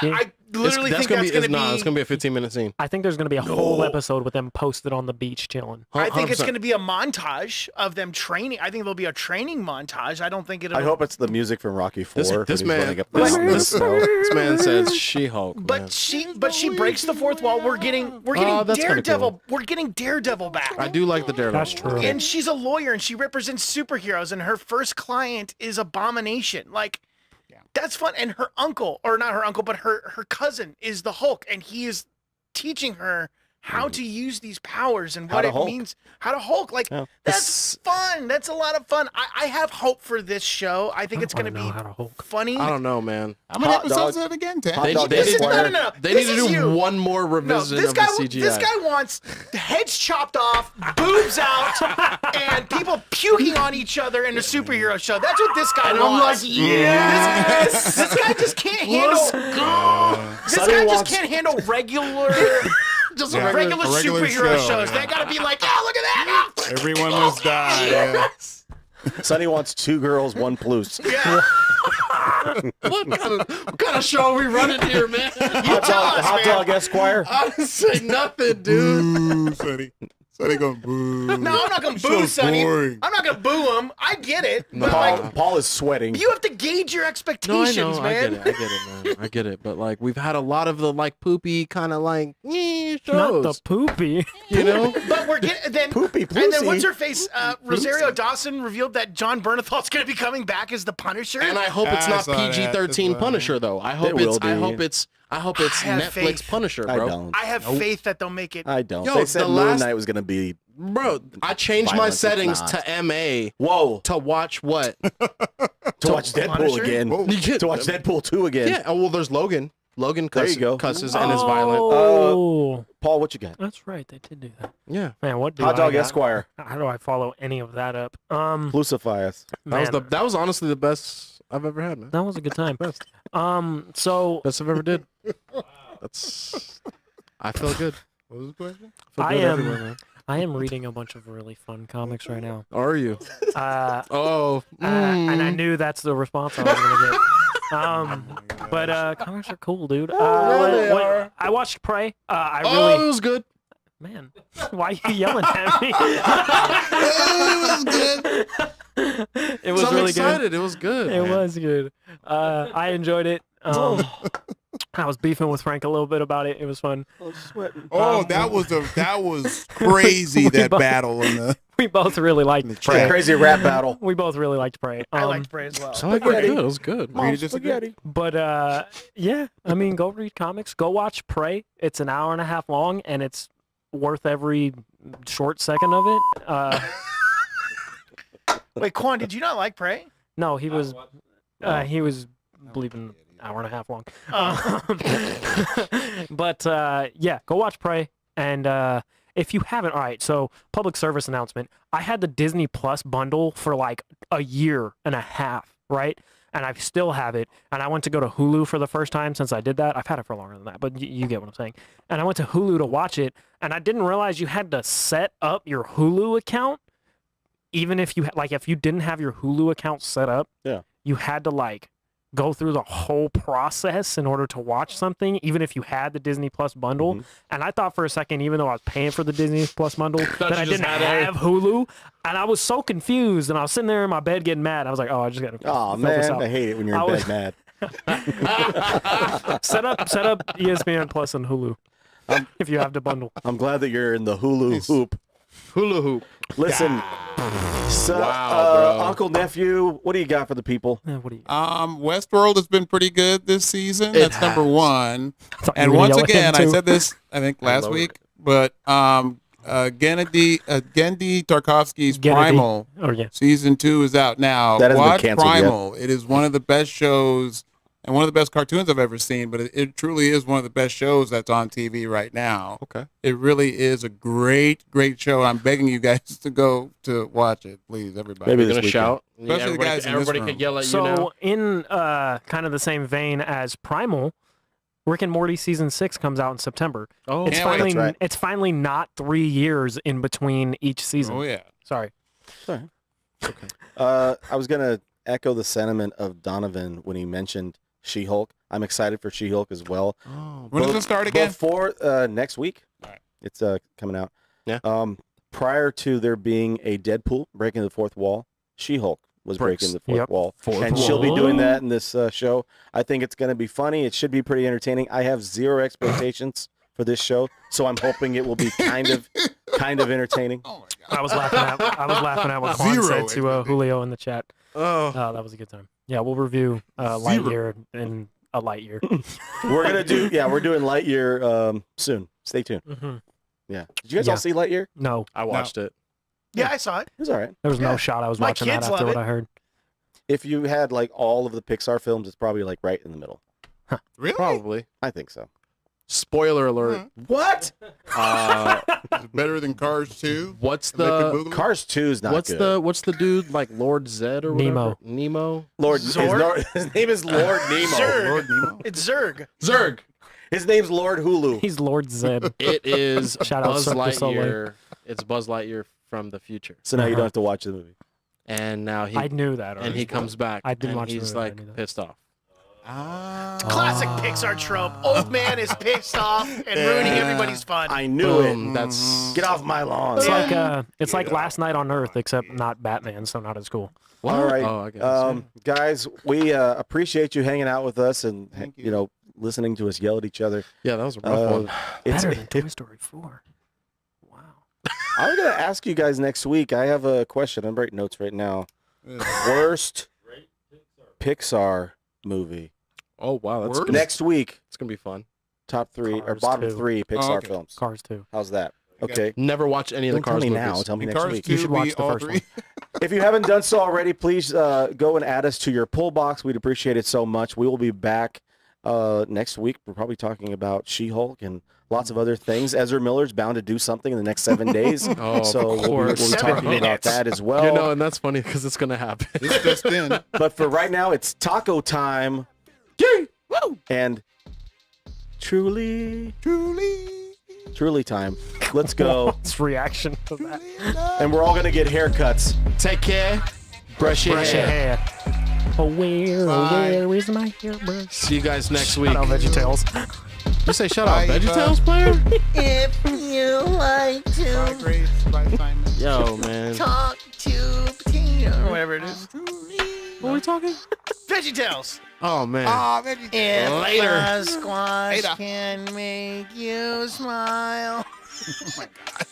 Speaker 2: I literally think
Speaker 3: gonna
Speaker 2: that's going to be.
Speaker 3: No, it's gonna be a 15-minute scene.
Speaker 5: I think there's going to be a whole episode with them posted on the beach chilling.
Speaker 2: I think it's
Speaker 3: 100%.
Speaker 2: going to be a montage of them training. I think there'll be a training montage. I don't think it'll.
Speaker 1: I hope it's the music from Rocky 4.
Speaker 3: This
Speaker 1: when he's
Speaker 3: man-
Speaker 1: running up
Speaker 3: this-
Speaker 1: and down the
Speaker 3: this-
Speaker 1: snow.
Speaker 3: This man says She-Hulk.
Speaker 2: But
Speaker 3: man.
Speaker 2: she breaks the fourth wall. We're getting
Speaker 3: that's kinda
Speaker 2: Daredevil.
Speaker 3: cool.
Speaker 2: We're getting Daredevil back.
Speaker 3: I do like the Daredevil.
Speaker 5: That's true.
Speaker 2: And she's a lawyer and she represents superheroes and her first client is Abomination. Like that's fun. And her uncle, or not her uncle, but her cousin is the Hulk, and he is teaching her how to use these powers and
Speaker 1: How
Speaker 2: what
Speaker 1: to
Speaker 2: it
Speaker 1: Hulk.
Speaker 2: means. How to Hulk. Like
Speaker 1: Yeah.
Speaker 2: that's fun. That's a lot of fun. I have hope for this show. I think it's going to
Speaker 5: know
Speaker 2: be
Speaker 5: how to Hulk.
Speaker 2: funny.
Speaker 3: I don't know, man.
Speaker 4: How many
Speaker 1: Hot
Speaker 4: episodes
Speaker 1: dog.
Speaker 4: is it again? 10?
Speaker 1: Hot
Speaker 3: They-
Speaker 1: dog
Speaker 3: they-
Speaker 2: This is,
Speaker 1: Esquire.
Speaker 2: no.
Speaker 3: They
Speaker 2: This
Speaker 3: need to
Speaker 2: is
Speaker 3: do
Speaker 2: you.
Speaker 3: one more
Speaker 2: No,
Speaker 3: revision
Speaker 2: this
Speaker 3: of
Speaker 2: guy,
Speaker 3: the CGI.
Speaker 2: this guy wants heads chopped off, boobs out, and people puking on each other in a superhero show. That's what this guy
Speaker 3: And I'm
Speaker 2: wants.
Speaker 3: like, yes!
Speaker 2: This guy just can't handle. This
Speaker 1: Sonny
Speaker 2: guy
Speaker 1: wants-
Speaker 2: just can't handle regular, just
Speaker 4: Yeah,
Speaker 2: regular
Speaker 4: a regular
Speaker 2: superhero
Speaker 4: show,
Speaker 2: shows.
Speaker 4: yeah.
Speaker 2: They gotta be like, yeah, look at that.
Speaker 4: Everyone must die. Yeah.
Speaker 1: Sonny wants 2 girls, 1 plus.
Speaker 2: Yeah,
Speaker 3: what kind of show are we running here, man?
Speaker 2: you tell us,
Speaker 1: Hot
Speaker 2: man.
Speaker 1: dog Esquire.
Speaker 3: I didn't say nothing, dude.
Speaker 4: Boo, Sonny. Sonny going boo.
Speaker 2: No, I'm not gonna
Speaker 4: So
Speaker 2: boo Sonny.
Speaker 4: boring.
Speaker 2: I'm not gonna boo him. I get it, but like,
Speaker 1: Paul is sweating.
Speaker 2: you have to gauge your
Speaker 3: No, I
Speaker 2: expectations,
Speaker 3: know.
Speaker 2: man.
Speaker 3: I get it, man. I get it. But like, we've had a lot of the like poopy kind of like shows.
Speaker 5: Not the poopy.
Speaker 3: You know?
Speaker 2: But we're getting then
Speaker 1: Poopy
Speaker 2: and then
Speaker 1: pussy.
Speaker 2: what's her face? Rosario Dawson revealed that John Bernthal's going to be coming back as the Punisher.
Speaker 3: And I hope it's
Speaker 4: I
Speaker 3: not
Speaker 4: saw that
Speaker 3: PG-13
Speaker 4: as well.
Speaker 3: Punisher though. I hope
Speaker 1: It will
Speaker 3: it's. I
Speaker 1: be.
Speaker 3: hope it's. I hope it's
Speaker 2: I have
Speaker 3: Netflix
Speaker 2: faith.
Speaker 3: Punisher,
Speaker 1: I
Speaker 3: bro.
Speaker 1: don't.
Speaker 2: I have faith that they'll make it.
Speaker 1: I don't.
Speaker 3: Yo,
Speaker 1: They said
Speaker 3: the
Speaker 1: Moon
Speaker 3: last-
Speaker 1: Knight was going to be...
Speaker 3: Bro, I changed my
Speaker 1: Violence, it's
Speaker 3: settings
Speaker 1: not.
Speaker 3: to MA
Speaker 1: Whoa.
Speaker 3: to watch what?
Speaker 1: To watch Deadpool
Speaker 2: Punisher?
Speaker 1: again.
Speaker 4: Whoa.
Speaker 1: To watch Deadpool 2 again.
Speaker 3: Yeah. Oh well, there's Logan. Logan
Speaker 1: There you go.
Speaker 3: cusses and is violent.
Speaker 5: Oh,
Speaker 1: Paul, what you got?
Speaker 5: that's right. They did do that.
Speaker 3: Yeah.
Speaker 5: Man, what do
Speaker 1: Hot dog
Speaker 5: I got?
Speaker 1: Esquire.
Speaker 5: How do I follow any of that up?
Speaker 1: Lucify us.
Speaker 5: Man,
Speaker 3: That was honestly the best I've ever had, man.
Speaker 5: that was a good time. So
Speaker 3: Best I've ever did. That's. I feel good.
Speaker 4: What was the question?
Speaker 3: I feel
Speaker 5: I
Speaker 3: good
Speaker 5: am-
Speaker 3: everywhere, man.
Speaker 5: I am reading a bunch of really fun comics right now.
Speaker 3: Are you?
Speaker 5: And I knew that's the response I was gonna get. But comics are cool, dude.
Speaker 3: they are.
Speaker 5: I watched Prey. I
Speaker 3: Oh, it
Speaker 5: really,
Speaker 3: was good.
Speaker 5: man, why are you yelling at me?
Speaker 3: It was good.
Speaker 5: It was
Speaker 3: I'm
Speaker 5: really
Speaker 3: excited. It was good.
Speaker 5: good. It
Speaker 3: man.
Speaker 5: was good. I enjoyed it. I was beefing with Frank a little bit about it. It was fun.
Speaker 1: I was sweating.
Speaker 4: Oh, that was crazy.
Speaker 5: We
Speaker 4: That
Speaker 5: both-
Speaker 4: battle in the
Speaker 5: We both really liked
Speaker 1: It's a
Speaker 5: Prey.
Speaker 1: crazy rap battle.
Speaker 5: We both really liked Prey.
Speaker 2: I liked Prey as well.
Speaker 3: I like it. It was good.
Speaker 4: Agree to disagree.
Speaker 5: But yeah, I mean, go read comics. Go watch Prey. It's an hour and a half long, and it's worth every short second of it.
Speaker 2: Wait, Quan, did you not like Prey?
Speaker 5: No, he was believing hour and a half long. But yeah, go watch Prey. And if you haven't, all right, so public service announcement. I had the Disney Plus bundle for like a year and a half, right? And I still have it. And I went to go to Hulu for the first time since I did that. I've had it for longer than that, but you get what I'm saying. And I went to Hulu to watch it, and I didn't realize you had to set up your Hulu account. Even if you if you didn't have your Hulu account set up,
Speaker 1: Yeah.
Speaker 5: you had to like go through the whole process in order to watch something, even if you had the Disney Plus bundle. And I thought for a second, even though I was paying for the Disney Plus bundle, that I
Speaker 3: you just
Speaker 5: didn't
Speaker 3: had it.
Speaker 5: have Hulu. And I was so confused, and I was sitting there in my bed getting mad. I was like, oh, I just got to
Speaker 1: Oh
Speaker 5: fill this
Speaker 1: man,
Speaker 5: out.
Speaker 1: I hate it when you're
Speaker 5: I
Speaker 1: in
Speaker 5: was-
Speaker 1: bed mad.
Speaker 5: set up ESPN Plus and Hulu if you have the bundle.
Speaker 1: I'm glad that you're in the Hulu hoop.
Speaker 3: Hula hoop.
Speaker 1: Listen, so,
Speaker 3: Wow, bro.
Speaker 1: Uncle Nephew, what do you got for the people?
Speaker 5: What do you?
Speaker 4: Westworld has been pretty good this season. That's number one.
Speaker 5: I thought you
Speaker 4: And
Speaker 5: were gonna
Speaker 4: once
Speaker 5: yell at him,
Speaker 4: again, I
Speaker 5: too.
Speaker 4: said this, I think last
Speaker 3: lowered
Speaker 4: week, but Gennady Tarkovsky's
Speaker 5: Gennady.
Speaker 4: Primal
Speaker 5: Oh yeah.
Speaker 4: season 2 is out now.
Speaker 1: That hasn't been
Speaker 4: Watch
Speaker 1: canceled yet.
Speaker 4: Primal. It is one of the best shows and one of the best cartoons I've ever seen, but it truly is one of the best shows that's on TV right now.
Speaker 3: Okay.
Speaker 4: It really is a great, great show. I'm begging you guys to go to watch it, please, everybody.
Speaker 1: Maybe
Speaker 3: You're
Speaker 1: this
Speaker 3: gonna
Speaker 1: weekend.
Speaker 3: shout.
Speaker 4: Especially the
Speaker 3: everybody
Speaker 4: guys in this
Speaker 3: everybody
Speaker 4: room.
Speaker 3: could yell at you now.
Speaker 5: So in kind of the same vein as Primal, Rick and Morty season 6 comes out in September.
Speaker 3: Oh,
Speaker 5: It's
Speaker 4: Can't wait.
Speaker 5: finally
Speaker 1: That's right.
Speaker 5: it's finally not 3 years in between each season.
Speaker 4: Oh, yeah.
Speaker 5: Sorry.
Speaker 1: I was gonna echo the sentiment of Donovan when he mentioned She-Hulk. I'm excited for She-Hulk as well.
Speaker 3: oh,
Speaker 4: When does it start again?
Speaker 1: Before next week.
Speaker 4: All right.
Speaker 1: It's coming out.
Speaker 3: Yeah.
Speaker 1: Prior to there being a Deadpool breaking the fourth wall, She-Hulk was
Speaker 3: Breaks.
Speaker 1: breaking the fourth
Speaker 5: Yep.
Speaker 1: wall,
Speaker 3: Fourth
Speaker 1: and she'll be
Speaker 3: wall.
Speaker 1: doing that in this show. I think it's going to be funny. It should be pretty entertaining. I have zero expectations for this show, so I'm hoping it will be kind of entertaining.
Speaker 4: Oh, my God.
Speaker 5: I was laughing at what Quan
Speaker 4: Zero
Speaker 5: said to Julio in the chat.
Speaker 3: oh.
Speaker 5: That was a good time. Yeah, we'll review Lightyear in a light year.
Speaker 1: We're doing Lightyear soon. Stay tuned.
Speaker 5: Mhm.
Speaker 1: Yeah. Did you guys all
Speaker 5: Yeah.
Speaker 1: see Lightyear?
Speaker 5: No,
Speaker 3: I watched it.
Speaker 2: Yeah, I saw it.
Speaker 1: It was all right.
Speaker 5: there was
Speaker 2: Yeah.
Speaker 5: no shot I was
Speaker 2: My
Speaker 5: watching that
Speaker 2: kids
Speaker 5: after
Speaker 2: love
Speaker 5: what
Speaker 2: it.
Speaker 5: I heard.
Speaker 1: If you had like all of the Pixar films, it's probably like right in the middle.
Speaker 4: Really?
Speaker 3: Probably.
Speaker 1: I think so.
Speaker 3: Spoiler alert.
Speaker 1: What?
Speaker 3: Uh,
Speaker 4: Is it better than Cars 2?
Speaker 3: what's
Speaker 4: Electric
Speaker 3: the
Speaker 4: Boogaloo?
Speaker 1: Cars 2 is not good.
Speaker 3: what's the dude like Lord Zed or whatever? Nemo.
Speaker 1: Lord
Speaker 2: Zord?
Speaker 1: his name is Lord Nemo.
Speaker 2: Zurg.
Speaker 4: Lord Nemo?
Speaker 2: It's Zurg.
Speaker 3: Zurg.
Speaker 1: His name's Lord Hulu.
Speaker 5: He's Lord Zed.
Speaker 3: It is
Speaker 5: Shout out
Speaker 3: Buzz
Speaker 5: Cirque du Soleil.
Speaker 3: Lightyear. It's Buzz Lightyear from the future,
Speaker 1: So now you don't have to watch the movie.
Speaker 3: and now he
Speaker 5: I knew that.
Speaker 3: and
Speaker 5: already.
Speaker 3: he comes back.
Speaker 5: I didn't
Speaker 3: and
Speaker 5: watch the
Speaker 3: he's
Speaker 5: movie, I
Speaker 3: like
Speaker 5: knew that.
Speaker 3: pissed off.
Speaker 4: Ah.
Speaker 2: Classic Pixar trope. Old man is pissed off and ruining everybody's fun.
Speaker 1: I knew
Speaker 3: Boom.
Speaker 1: it.
Speaker 3: That's
Speaker 1: Get off my lawn.
Speaker 5: It's
Speaker 2: Yeah.
Speaker 5: like Last Night on Earth, except not Batman, so not as cool.
Speaker 1: All right,
Speaker 3: Oh, I guess.
Speaker 1: guys, we appreciate you hanging out with us and
Speaker 4: Thank you.
Speaker 1: you know listening to us yell at each other.
Speaker 3: Yeah, that was a rough one.
Speaker 1: It's,
Speaker 5: Better than Toy Story 4. Wow.
Speaker 1: I'm gonna ask you guys next week. I have a question. I'm writing notes right now. Worst Pixar movie
Speaker 3: Oh wow, that's
Speaker 4: Worst?
Speaker 3: gonna,
Speaker 1: next week.
Speaker 3: it's gonna be fun.
Speaker 1: Top 3 or
Speaker 5: Cars
Speaker 1: bottom
Speaker 5: 2.
Speaker 1: 3 Pixar
Speaker 4: okay.
Speaker 1: films.
Speaker 5: Cars 2.
Speaker 1: How's that?
Speaker 4: Okay.
Speaker 1: Okay.
Speaker 3: Never watch any of the
Speaker 1: Don't tell
Speaker 3: Cars
Speaker 1: me
Speaker 3: movies.
Speaker 1: now. Tell me
Speaker 4: And
Speaker 1: next
Speaker 4: Cars
Speaker 1: week.
Speaker 4: 2
Speaker 5: You should
Speaker 4: will
Speaker 5: watch
Speaker 4: be
Speaker 5: the
Speaker 4: all
Speaker 5: first
Speaker 4: 3.
Speaker 5: one.
Speaker 1: If you haven't done so already, please go and add us to your pull box. We'd appreciate it so much. We will be back next week. We're probably talking about She-Hulk and lots of other things. Ezra Miller's bound to do something in the next 7 days.
Speaker 3: Oh,
Speaker 1: So
Speaker 3: of
Speaker 1: we'll be
Speaker 3: course.
Speaker 1: talking about that as well.
Speaker 3: You know, and that's funny because it's gonna happen.
Speaker 4: It's just in.
Speaker 1: But for right now, it's taco time. Woo! And truly time. Let's go.
Speaker 5: What's reaction to that?
Speaker 1: And we're all going to get haircuts.
Speaker 3: Take care. Brush your
Speaker 5: Brush your
Speaker 3: hair.
Speaker 5: hair. Oh, where is my hairbrush?
Speaker 3: See you guys next week.
Speaker 5: Shout out VeggieTales.
Speaker 3: You say shout out
Speaker 4: Bye,
Speaker 3: VeggieTales player?
Speaker 6: If you like
Speaker 4: By
Speaker 6: to
Speaker 4: Grace, by Simon.
Speaker 3: Yo, man.
Speaker 6: talk to Tina,
Speaker 2: Or whatever it is.
Speaker 3: What are we talking?
Speaker 2: VeggieTales.
Speaker 3: Oh man.
Speaker 4: Oh, man, you
Speaker 2: If
Speaker 3: Later.
Speaker 2: a squash
Speaker 4: Later.
Speaker 2: can make you smile.
Speaker 4: Oh my God.